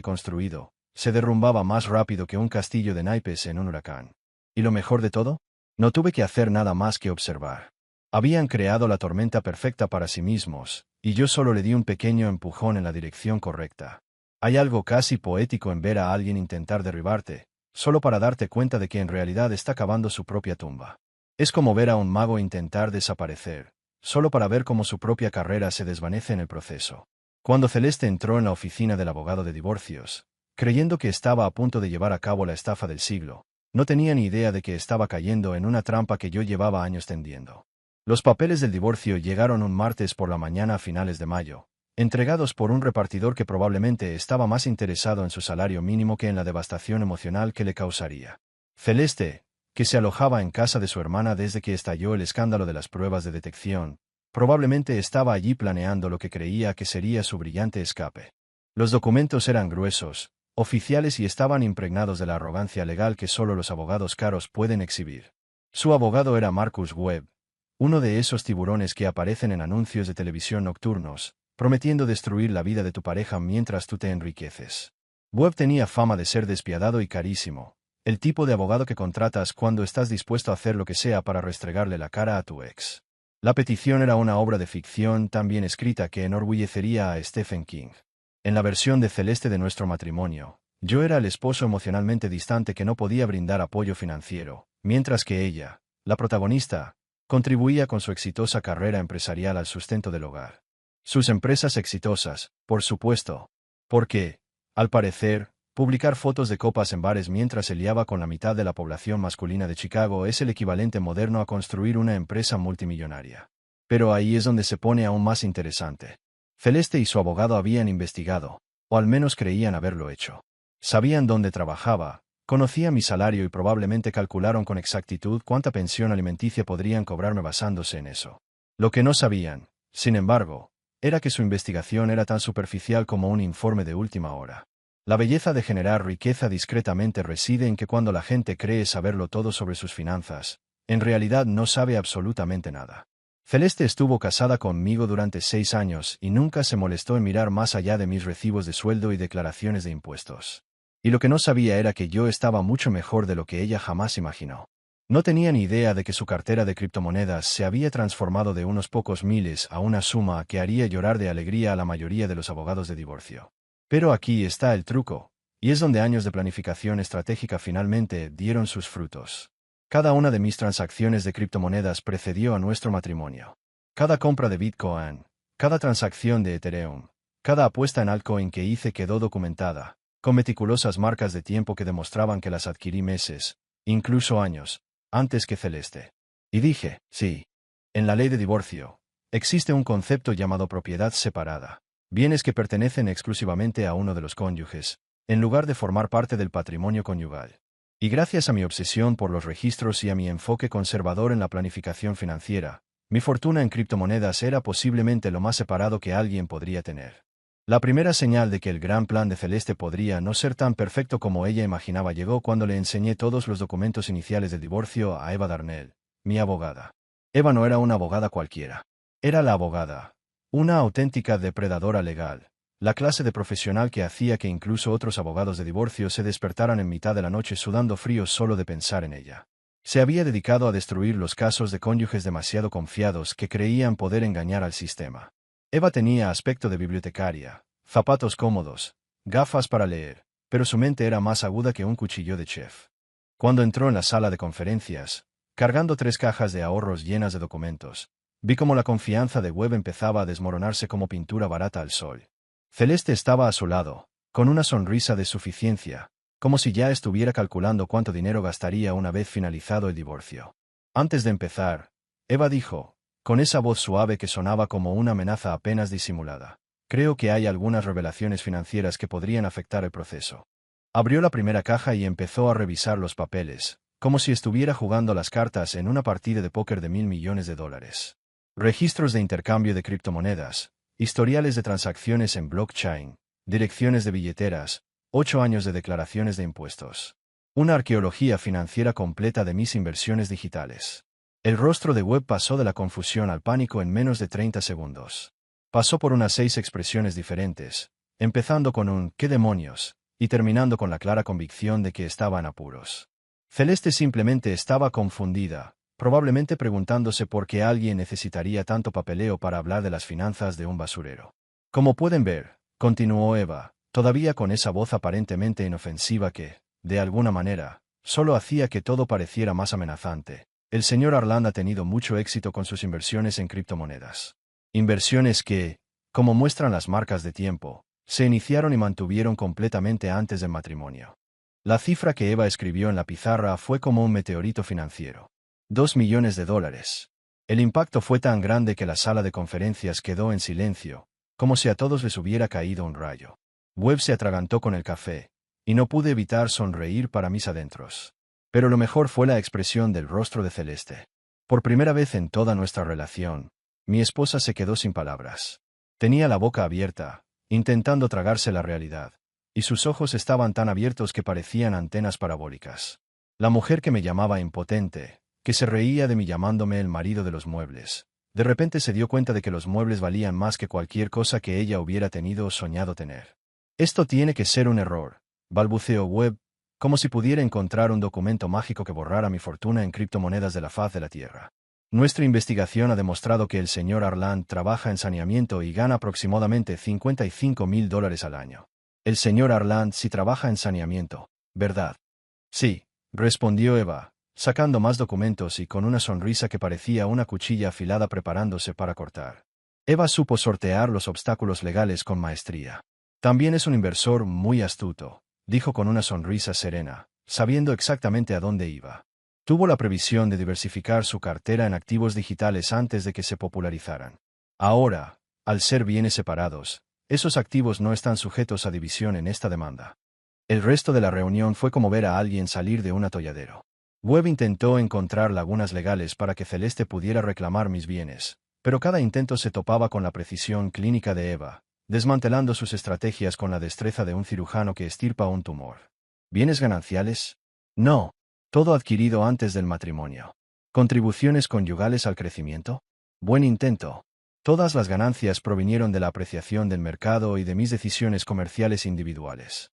construido, se derrumbaba más rápido que un castillo de naipes en un huracán. ¿Y lo mejor de todo? No tuve que hacer nada más que observar. Habían creado la tormenta perfecta para sí mismos, y yo solo le di un pequeño empujón en la dirección correcta. Hay algo casi poético en ver a alguien intentar derribarte, solo para darte cuenta de que en realidad está cavando su propia tumba. Es como ver a un mago intentar desaparecer, solo para ver cómo su propia carrera se desvanece en el proceso. Cuando Celeste entró en la oficina del abogado de divorcios, creyendo que estaba a punto de llevar a cabo la estafa del siglo, no tenía ni idea de que estaba cayendo en una trampa que yo llevaba años tendiendo. Los papeles del divorcio llegaron un martes por la mañana a finales de mayo, entregados por un repartidor que probablemente estaba más interesado en su salario mínimo que en la devastación emocional que le causaría. Celeste, que se alojaba en casa de su hermana desde que estalló el escándalo de las pruebas de detección, probablemente estaba allí planeando lo que creía que sería su brillante escape. Los documentos eran gruesos, oficiales y estaban impregnados de la arrogancia legal que solo los abogados caros pueden exhibir. Su abogado era Marcus Webb, uno de esos tiburones que aparecen en anuncios de televisión nocturnos, prometiendo destruir la vida de tu pareja mientras tú te enriqueces. Webb tenía fama de ser despiadado y carísimo, el tipo de abogado que contratas cuando estás dispuesto a hacer lo que sea para restregarle la cara a tu ex. La petición era una obra de ficción tan bien escrita que enorgullecería a Stephen King. En la versión de Celeste de nuestro matrimonio, yo era el esposo emocionalmente distante que no podía brindar apoyo financiero, mientras que ella, la protagonista, contribuía con su exitosa carrera empresarial al sustento del hogar. Sus empresas exitosas, por supuesto. Porque, al parecer, publicar fotos de copas en bares mientras se liaba con la mitad de la población masculina de Chicago es el equivalente moderno a construir una empresa multimillonaria. Pero ahí es donde se pone aún más interesante. Celeste y su abogado habían investigado, o al menos creían haberlo hecho. Sabían dónde trabajaba, conocía mi salario y probablemente calcularon con exactitud cuánta pensión alimenticia podrían cobrarme basándose en eso. Lo que no sabían, sin embargo, era que su investigación era tan superficial como un informe de última hora. La belleza de generar riqueza discretamente reside en que cuando la gente cree saberlo todo sobre sus finanzas, en realidad no sabe absolutamente nada. Celeste estuvo casada conmigo durante 6 años y nunca se molestó en mirar más allá de mis recibos de sueldo y declaraciones de impuestos. Y lo que no sabía era que yo estaba mucho mejor de lo que ella jamás imaginó. No tenía ni idea de que su cartera de criptomonedas se había transformado de unos pocos miles a una suma que haría llorar de alegría a la mayoría de los abogados de divorcio. Pero aquí está el truco, y es donde años de planificación estratégica finalmente dieron sus frutos. Cada una de mis transacciones de criptomonedas precedió a nuestro matrimonio. Cada compra de Bitcoin, cada transacción de Ethereum, cada apuesta en altcoin que hice quedó documentada, con meticulosas marcas de tiempo que demostraban que las adquirí meses, incluso años, antes que Celeste. Y dije, sí. En la ley de divorcio, existe un concepto llamado propiedad separada, bienes que pertenecen exclusivamente a uno de los cónyuges, en lugar de formar parte del patrimonio conyugal. Y gracias a mi obsesión por los registros y a mi enfoque conservador en la planificación financiera, mi fortuna en criptomonedas era posiblemente lo más separado que alguien podría tener. La primera señal de que el gran plan de Celeste podría no ser tan perfecto como ella imaginaba llegó cuando le enseñé todos los documentos iniciales del divorcio a Eva Darnell, mi abogada. Eva no era una abogada cualquiera. Era la abogada, una auténtica depredadora legal, la clase de profesional que hacía que incluso otros abogados de divorcio se despertaran en mitad de la noche sudando frío solo de pensar en ella. Se había dedicado a destruir los casos de cónyuges demasiado confiados que creían poder engañar al sistema. Eva tenía aspecto de bibliotecaria, zapatos cómodos, gafas para leer, pero su mente era más aguda que un cuchillo de chef. Cuando entró en la sala de conferencias, cargando 3 cajas de ahorros llenas de documentos, vi cómo la confianza de Webb empezaba a desmoronarse como pintura barata al sol. Celeste estaba a su lado, con una sonrisa de suficiencia, como si ya estuviera calculando cuánto dinero gastaría una vez finalizado el divorcio. Antes de empezar, Eva dijo, con esa voz suave que sonaba como una amenaza apenas disimulada, creo que hay algunas revelaciones financieras que podrían afectar el proceso. Abrió la primera caja y empezó a revisar los papeles, como si estuviera jugando las cartas en una partida de póker de $1.000 millones. Registros de intercambio de criptomonedas, historiales de transacciones en blockchain, direcciones de billeteras, 8 años de declaraciones de impuestos. Una arqueología financiera completa de mis inversiones digitales. El rostro de Webb pasó de la confusión al pánico en menos de 30 segundos. Pasó por unas 6 expresiones diferentes, empezando con un «¿qué demonios?» y terminando con la clara convicción de que estaba en apuros. Celeste simplemente estaba confundida, probablemente preguntándose por qué alguien necesitaría tanto papeleo para hablar de las finanzas de un basurero. Como pueden ver, continuó Eva, todavía con esa voz aparentemente inofensiva que, de alguna manera, solo hacía que todo pareciera más amenazante. El señor Arland ha tenido mucho éxito con sus inversiones en criptomonedas. Inversiones que, como muestran las marcas de tiempo, se iniciaron y mantuvieron completamente antes del matrimonio. La cifra que Eva escribió en la pizarra fue como un meteorito financiero. $2 millones. El impacto fue tan grande que la sala de conferencias quedó en silencio, como si a todos les hubiera caído un rayo. Webb se atragantó con el café, y no pude evitar sonreír para mis adentros. Pero lo mejor fue la expresión del rostro de Celeste. Por primera vez en toda nuestra relación, mi esposa se quedó sin palabras. Tenía la boca abierta, intentando tragarse la realidad, y sus ojos estaban tan abiertos que parecían antenas parabólicas. La mujer que me llamaba impotente, que se reía de mí llamándome el marido de los muebles, de repente se dio cuenta de que los muebles valían más que cualquier cosa que ella hubiera tenido o soñado tener. Esto tiene que ser un error, balbuceó Webb, como si pudiera encontrar un documento mágico que borrara mi fortuna en criptomonedas de la faz de la tierra. Nuestra investigación ha demostrado que el señor Arland trabaja en saneamiento y gana aproximadamente $55.000 al año. El señor Arland sí trabaja en saneamiento, ¿verdad? Sí, respondió Eva, sacando más documentos y con una sonrisa que parecía una cuchilla afilada preparándose para cortar. Eva supo sortear los obstáculos legales con maestría. También es un inversor muy astuto, dijo con una sonrisa serena, sabiendo exactamente a dónde iba. Tuvo la previsión de diversificar su cartera en activos digitales antes de que se popularizaran. Ahora, al ser bienes separados, esos activos no están sujetos a división en esta demanda. El resto de la reunión fue como ver a alguien salir de un atolladero. Webb intentó encontrar lagunas legales para que Celeste pudiera reclamar mis bienes, pero cada intento se topaba con la precisión clínica de Eva, desmantelando sus estrategias con la destreza de un cirujano que estirpa un tumor. ¿Bienes gananciales? No. Todo adquirido antes del matrimonio. ¿Contribuciones conyugales al crecimiento? Buen intento. Todas las ganancias provinieron de la apreciación del mercado y de mis decisiones comerciales individuales.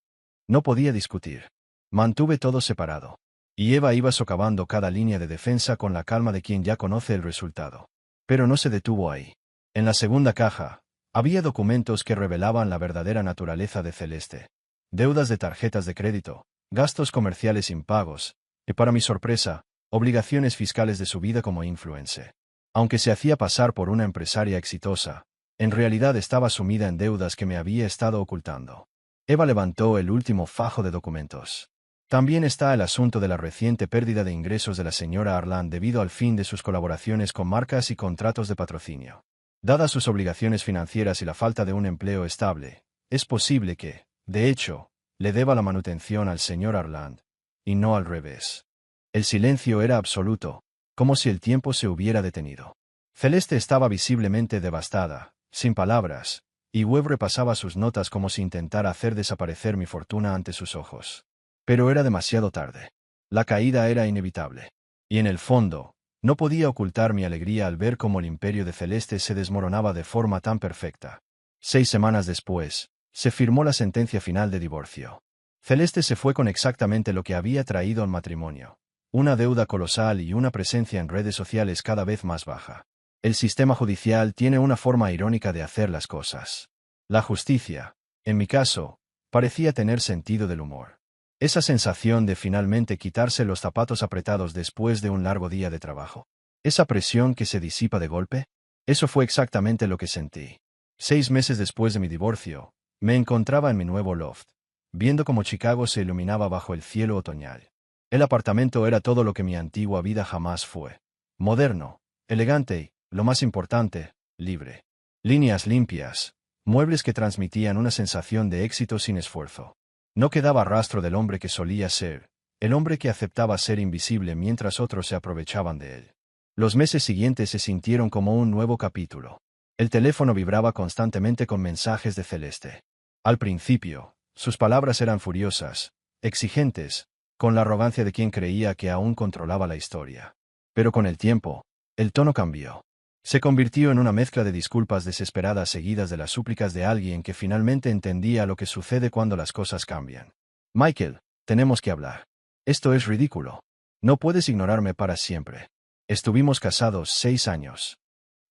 No podía discutir. Mantuve todo separado. Y Eva iba socavando cada línea de defensa con la calma de quien ya conoce el resultado. Pero no se detuvo ahí. En la segunda caja, había documentos que revelaban la verdadera naturaleza de Celeste. Deudas de tarjetas de crédito, gastos comerciales impagos, y para mi sorpresa, obligaciones fiscales de su vida como influencer. Aunque se hacía pasar por una empresaria exitosa, en realidad estaba sumida en deudas que me había estado ocultando. Eva levantó el último fajo de documentos. También está el asunto de la reciente pérdida de ingresos de la señora Arland debido al fin de sus colaboraciones con marcas y contratos de patrocinio. Dadas sus obligaciones financieras y la falta de un empleo estable, es posible que, de hecho, le deba la manutención al señor Arland, y no al revés. El silencio era absoluto, como si el tiempo se hubiera detenido. Celeste estaba visiblemente devastada, sin palabras, y Webb repasaba sus notas como si intentara hacer desaparecer mi fortuna ante sus ojos. Pero era demasiado tarde. La caída era inevitable. Y en el fondo, no podía ocultar mi alegría al ver cómo el imperio de Celeste se desmoronaba de forma tan perfecta. 6 semanas después, se firmó la sentencia final de divorcio. Celeste se fue con exactamente lo que había traído al matrimonio: una deuda colosal y una presencia en redes sociales cada vez más baja. El sistema judicial tiene una forma irónica de hacer las cosas. La justicia, en mi caso, parecía tener sentido del humor. Esa sensación de finalmente quitarse los zapatos apretados después de un largo día de trabajo. Esa presión que se disipa de golpe. Eso fue exactamente lo que sentí. 6 meses después de mi divorcio, me encontraba en mi nuevo loft, viendo cómo Chicago se iluminaba bajo el cielo otoñal. El apartamento era todo lo que mi antigua vida jamás fue. Moderno, elegante y, lo más importante, libre. Líneas limpias, muebles que transmitían una sensación de éxito sin esfuerzo. No quedaba rastro del hombre que solía ser, el hombre que aceptaba ser invisible mientras otros se aprovechaban de él. Los meses siguientes se sintieron como un nuevo capítulo. El teléfono vibraba constantemente con mensajes de Celeste. Al principio, sus palabras eran furiosas, exigentes, con la arrogancia de quien creía que aún controlaba la historia. Pero con el tiempo, el tono cambió. Se convirtió en una mezcla de disculpas desesperadas seguidas de las súplicas de alguien que finalmente entendía lo que sucede cuando las cosas cambian. Michael, tenemos que hablar. Esto es ridículo. No puedes ignorarme para siempre. Estuvimos casados 6 años.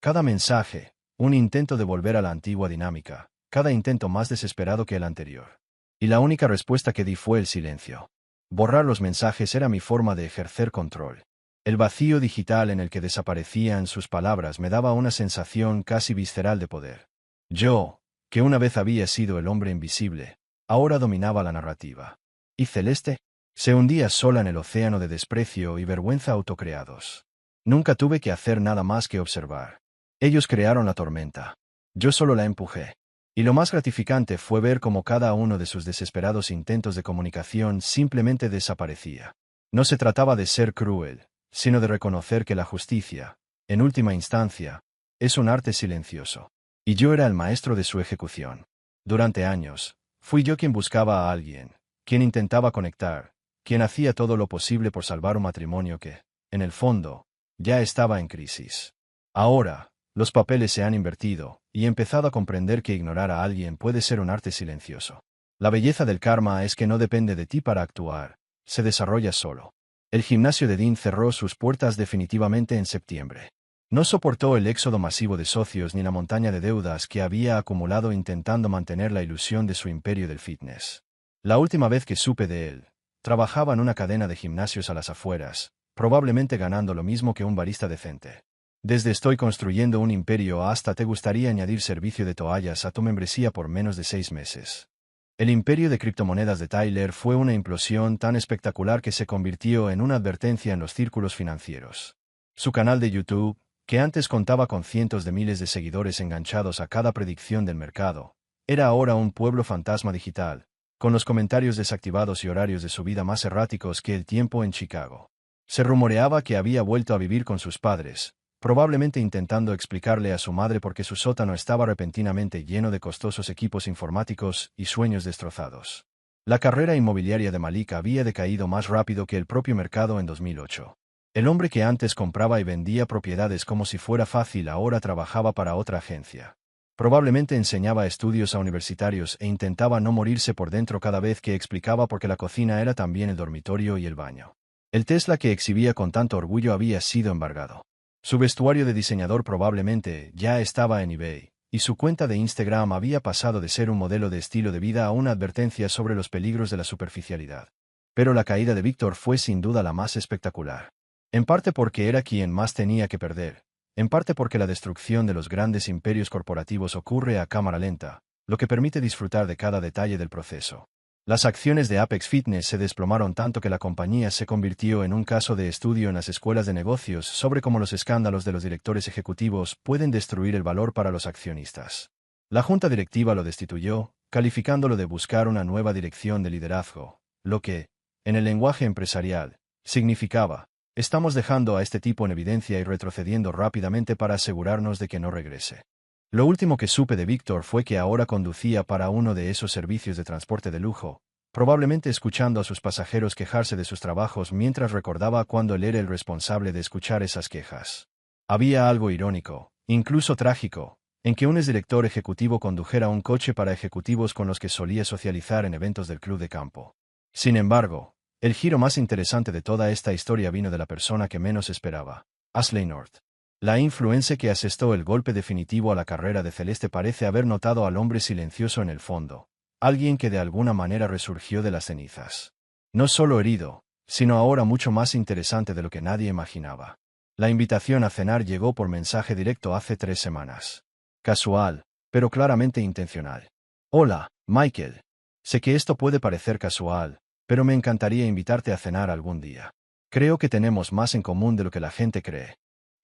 Cada mensaje, un intento de volver a la antigua dinámica, cada intento más desesperado que el anterior. Y la única respuesta que di fue el silencio. Borrar los mensajes era mi forma de ejercer control. El vacío digital en el que desaparecían sus palabras me daba una sensación casi visceral de poder. Yo, que una vez había sido el hombre invisible, ahora dominaba la narrativa. ¿Y Celeste? Se hundía sola en el océano de desprecio y vergüenza autocreados. Nunca tuve que hacer nada más que observar. Ellos crearon la tormenta. Yo solo la empujé. Y lo más gratificante fue ver cómo cada uno de sus desesperados intentos de comunicación simplemente desaparecía. No se trataba de ser cruel, sino de reconocer que la justicia, en última instancia, es un arte silencioso. Y yo era el maestro de su ejecución. Durante años, fui yo quien buscaba a alguien, quien intentaba conectar, quien hacía todo lo posible por salvar un matrimonio que, en el fondo, ya estaba en crisis. Ahora, los papeles se han invertido, y he empezado a comprender que ignorar a alguien puede ser un arte silencioso. La belleza del karma es que no depende de ti para actuar, se desarrolla solo. El gimnasio de Dean cerró sus puertas definitivamente en septiembre. No soportó el éxodo masivo de socios ni la montaña de deudas que había acumulado intentando mantener la ilusión de su imperio del fitness. La última vez que supe de él, trabajaba en una cadena de gimnasios a las afueras, probablemente ganando lo mismo que un barista decente. Desde estoy construyendo un imperio hasta te gustaría añadir servicio de toallas a tu membresía por menos de 6 meses. El imperio de criptomonedas de Tyler fue una implosión tan espectacular que se convirtió en una advertencia en los círculos financieros. Su canal de YouTube, que antes contaba con cientos de miles de seguidores enganchados a cada predicción del mercado, era ahora un pueblo fantasma digital, con los comentarios desactivados y horarios de su vida más erráticos que el tiempo en Chicago. Se rumoreaba que había vuelto a vivir con sus padres, probablemente intentando explicarle a su madre por qué su sótano estaba repentinamente lleno de costosos equipos informáticos y sueños destrozados. La carrera inmobiliaria de Malik había decaído más rápido que el propio mercado en 2008. El hombre que antes compraba y vendía propiedades como si fuera fácil ahora trabajaba para otra agencia. Probablemente enseñaba estudios a universitarios e intentaba no morirse por dentro cada vez que explicaba por qué la cocina era también el dormitorio y el baño. El Tesla que exhibía con tanto orgullo había sido embargado. Su vestuario de diseñador probablemente ya estaba en eBay, y su cuenta de Instagram había pasado de ser un modelo de estilo de vida a una advertencia sobre los peligros de la superficialidad. Pero la caída de Víctor fue sin duda la más espectacular. En parte porque era quien más tenía que perder, en parte porque la destrucción de los grandes imperios corporativos ocurre a cámara lenta, lo que permite disfrutar de cada detalle del proceso. Las acciones de Apex Fitness se desplomaron tanto que la compañía se convirtió en un caso de estudio en las escuelas de negocios sobre cómo los escándalos de los directores ejecutivos pueden destruir el valor para los accionistas. La junta directiva lo destituyó, calificándolo de buscar una nueva dirección de liderazgo, lo que, en el lenguaje empresarial, significaba: estamos dejando a este tipo en evidencia y retrocediendo rápidamente para asegurarnos de que no regrese. Lo último que supe de Víctor fue que ahora conducía para uno de esos servicios de transporte de lujo, probablemente escuchando a sus pasajeros quejarse de sus trabajos mientras recordaba cuando él era el responsable de escuchar esas quejas. Había algo irónico, incluso trágico, en que un exdirector ejecutivo condujera un coche para ejecutivos con los que solía socializar en eventos del club de campo. Sin embargo, el giro más interesante de toda esta historia vino de la persona que menos esperaba: Ashley North. La influencer que asestó el golpe definitivo a la carrera de Celeste parece haber notado al hombre silencioso en el fondo, alguien que de alguna manera resurgió de las cenizas. No solo herido, sino ahora mucho más interesante de lo que nadie imaginaba. La invitación a cenar llegó por mensaje directo hace 3 semanas. Casual, pero claramente intencional. Hola, Michael. Sé que esto puede parecer casual, pero me encantaría invitarte a cenar algún día. Creo que tenemos más en común de lo que la gente cree.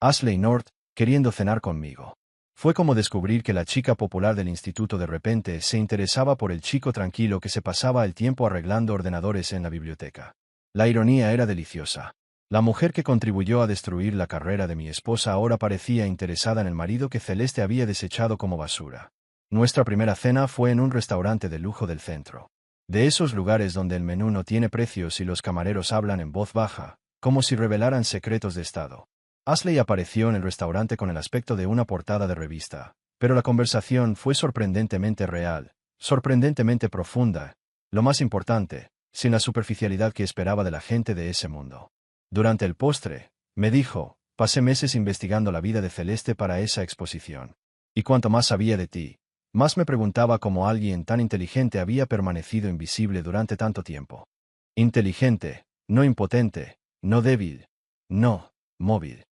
Ashley North, queriendo cenar conmigo. Fue como descubrir que la chica popular del instituto de repente se interesaba por el chico tranquilo que se pasaba el tiempo arreglando ordenadores en la biblioteca. La ironía era deliciosa. La mujer que contribuyó a destruir la carrera de mi esposa ahora parecía interesada en el marido que Celeste había desechado como basura. Nuestra primera cena fue en un restaurante de lujo del centro. De esos lugares donde el menú no tiene precios y los camareros hablan en voz baja, como si revelaran secretos de estado. Ashley apareció en el restaurante con el aspecto de una portada de revista, pero la conversación fue sorprendentemente real, sorprendentemente profunda, lo más importante, sin la superficialidad que esperaba de la gente de ese mundo. Durante el postre, me dijo: pasé meses investigando la vida de Celeste para esa exposición. Y cuanto más sabía de ti, más me preguntaba cómo alguien tan inteligente había permanecido invisible durante tanto tiempo. Inteligente, no impotente, no débil, no, móvil.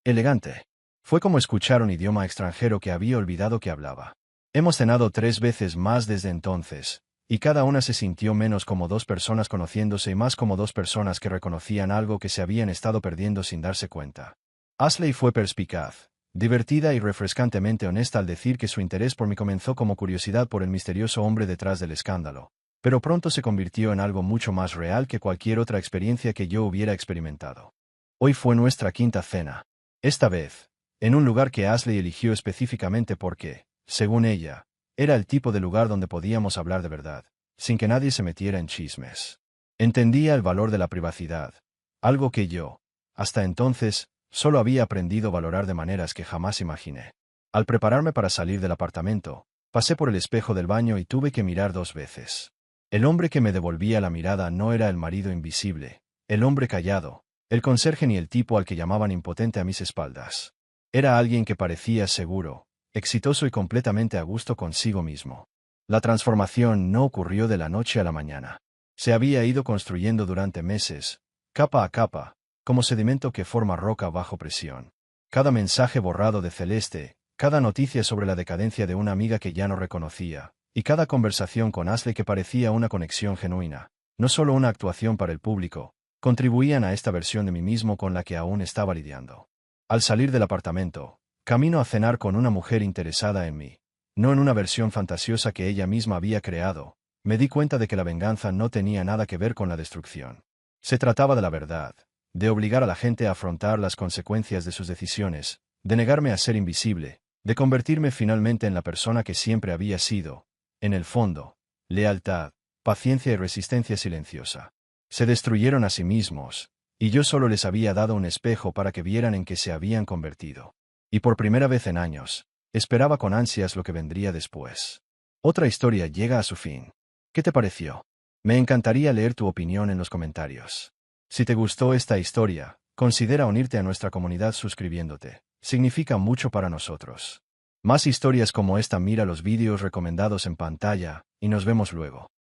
Elegante. Fue como escuchar un idioma extranjero que había olvidado que hablaba. Hemos cenado 3 veces más desde entonces, y cada una se sintió menos como 2 personas conociéndose y más como 2 personas que reconocían algo que se habían estado perdiendo sin darse cuenta. Ashley fue perspicaz, divertida y refrescantemente honesta al decir que su interés por mí comenzó como curiosidad por el misterioso hombre detrás del escándalo, pero pronto se convirtió en algo mucho más real que cualquier otra experiencia que yo hubiera experimentado. Hoy fue nuestra 5ª cena. Esta vez, en un lugar que Ashley eligió específicamente porque, según ella, era el tipo de lugar donde podíamos hablar de verdad, sin que nadie se metiera en chismes. Entendía el valor de la privacidad, algo que yo, hasta entonces, solo había aprendido a valorar de maneras que jamás imaginé. Al prepararme para salir del apartamento, pasé por el espejo del baño y tuve que mirar 2 veces. El hombre que me devolvía la mirada no era el marido invisible, el hombre callado, el conserje ni el tipo al que llamaban impotente a mis espaldas. Era alguien que parecía seguro, exitoso y completamente a gusto consigo mismo. La transformación no ocurrió de la noche a la mañana. Se había ido construyendo durante meses, capa a capa, como sedimento que forma roca bajo presión. Cada mensaje borrado de Celeste, cada noticia sobre la decadencia de una amiga que ya no reconocía, y cada conversación con Ashley que parecía una conexión genuina, no solo una actuación para el público, contribuían a esta versión de mí mismo con la que aún estaba lidiando. Al salir del apartamento, camino a cenar con una mujer interesada en mí, no en una versión fantasiosa que ella misma había creado, me di cuenta de que la venganza no tenía nada que ver con la destrucción. Se trataba de la verdad, de obligar a la gente a afrontar las consecuencias de sus decisiones, de negarme a ser invisible, de convertirme finalmente en la persona que siempre había sido, en el fondo, lealtad, paciencia y resistencia silenciosa. Se destruyeron a sí mismos, y yo solo les había dado un espejo para que vieran en qué se habían convertido. Y por primera vez en años, esperaba con ansias lo que vendría después. Otra historia llega a su fin. ¿Qué te pareció? Me encantaría leer tu opinión en los comentarios. Si te gustó esta historia, considera unirte a nuestra comunidad suscribiéndote. Significa mucho para nosotros. Más historias como esta, mira los vídeos recomendados en pantalla, y nos vemos luego.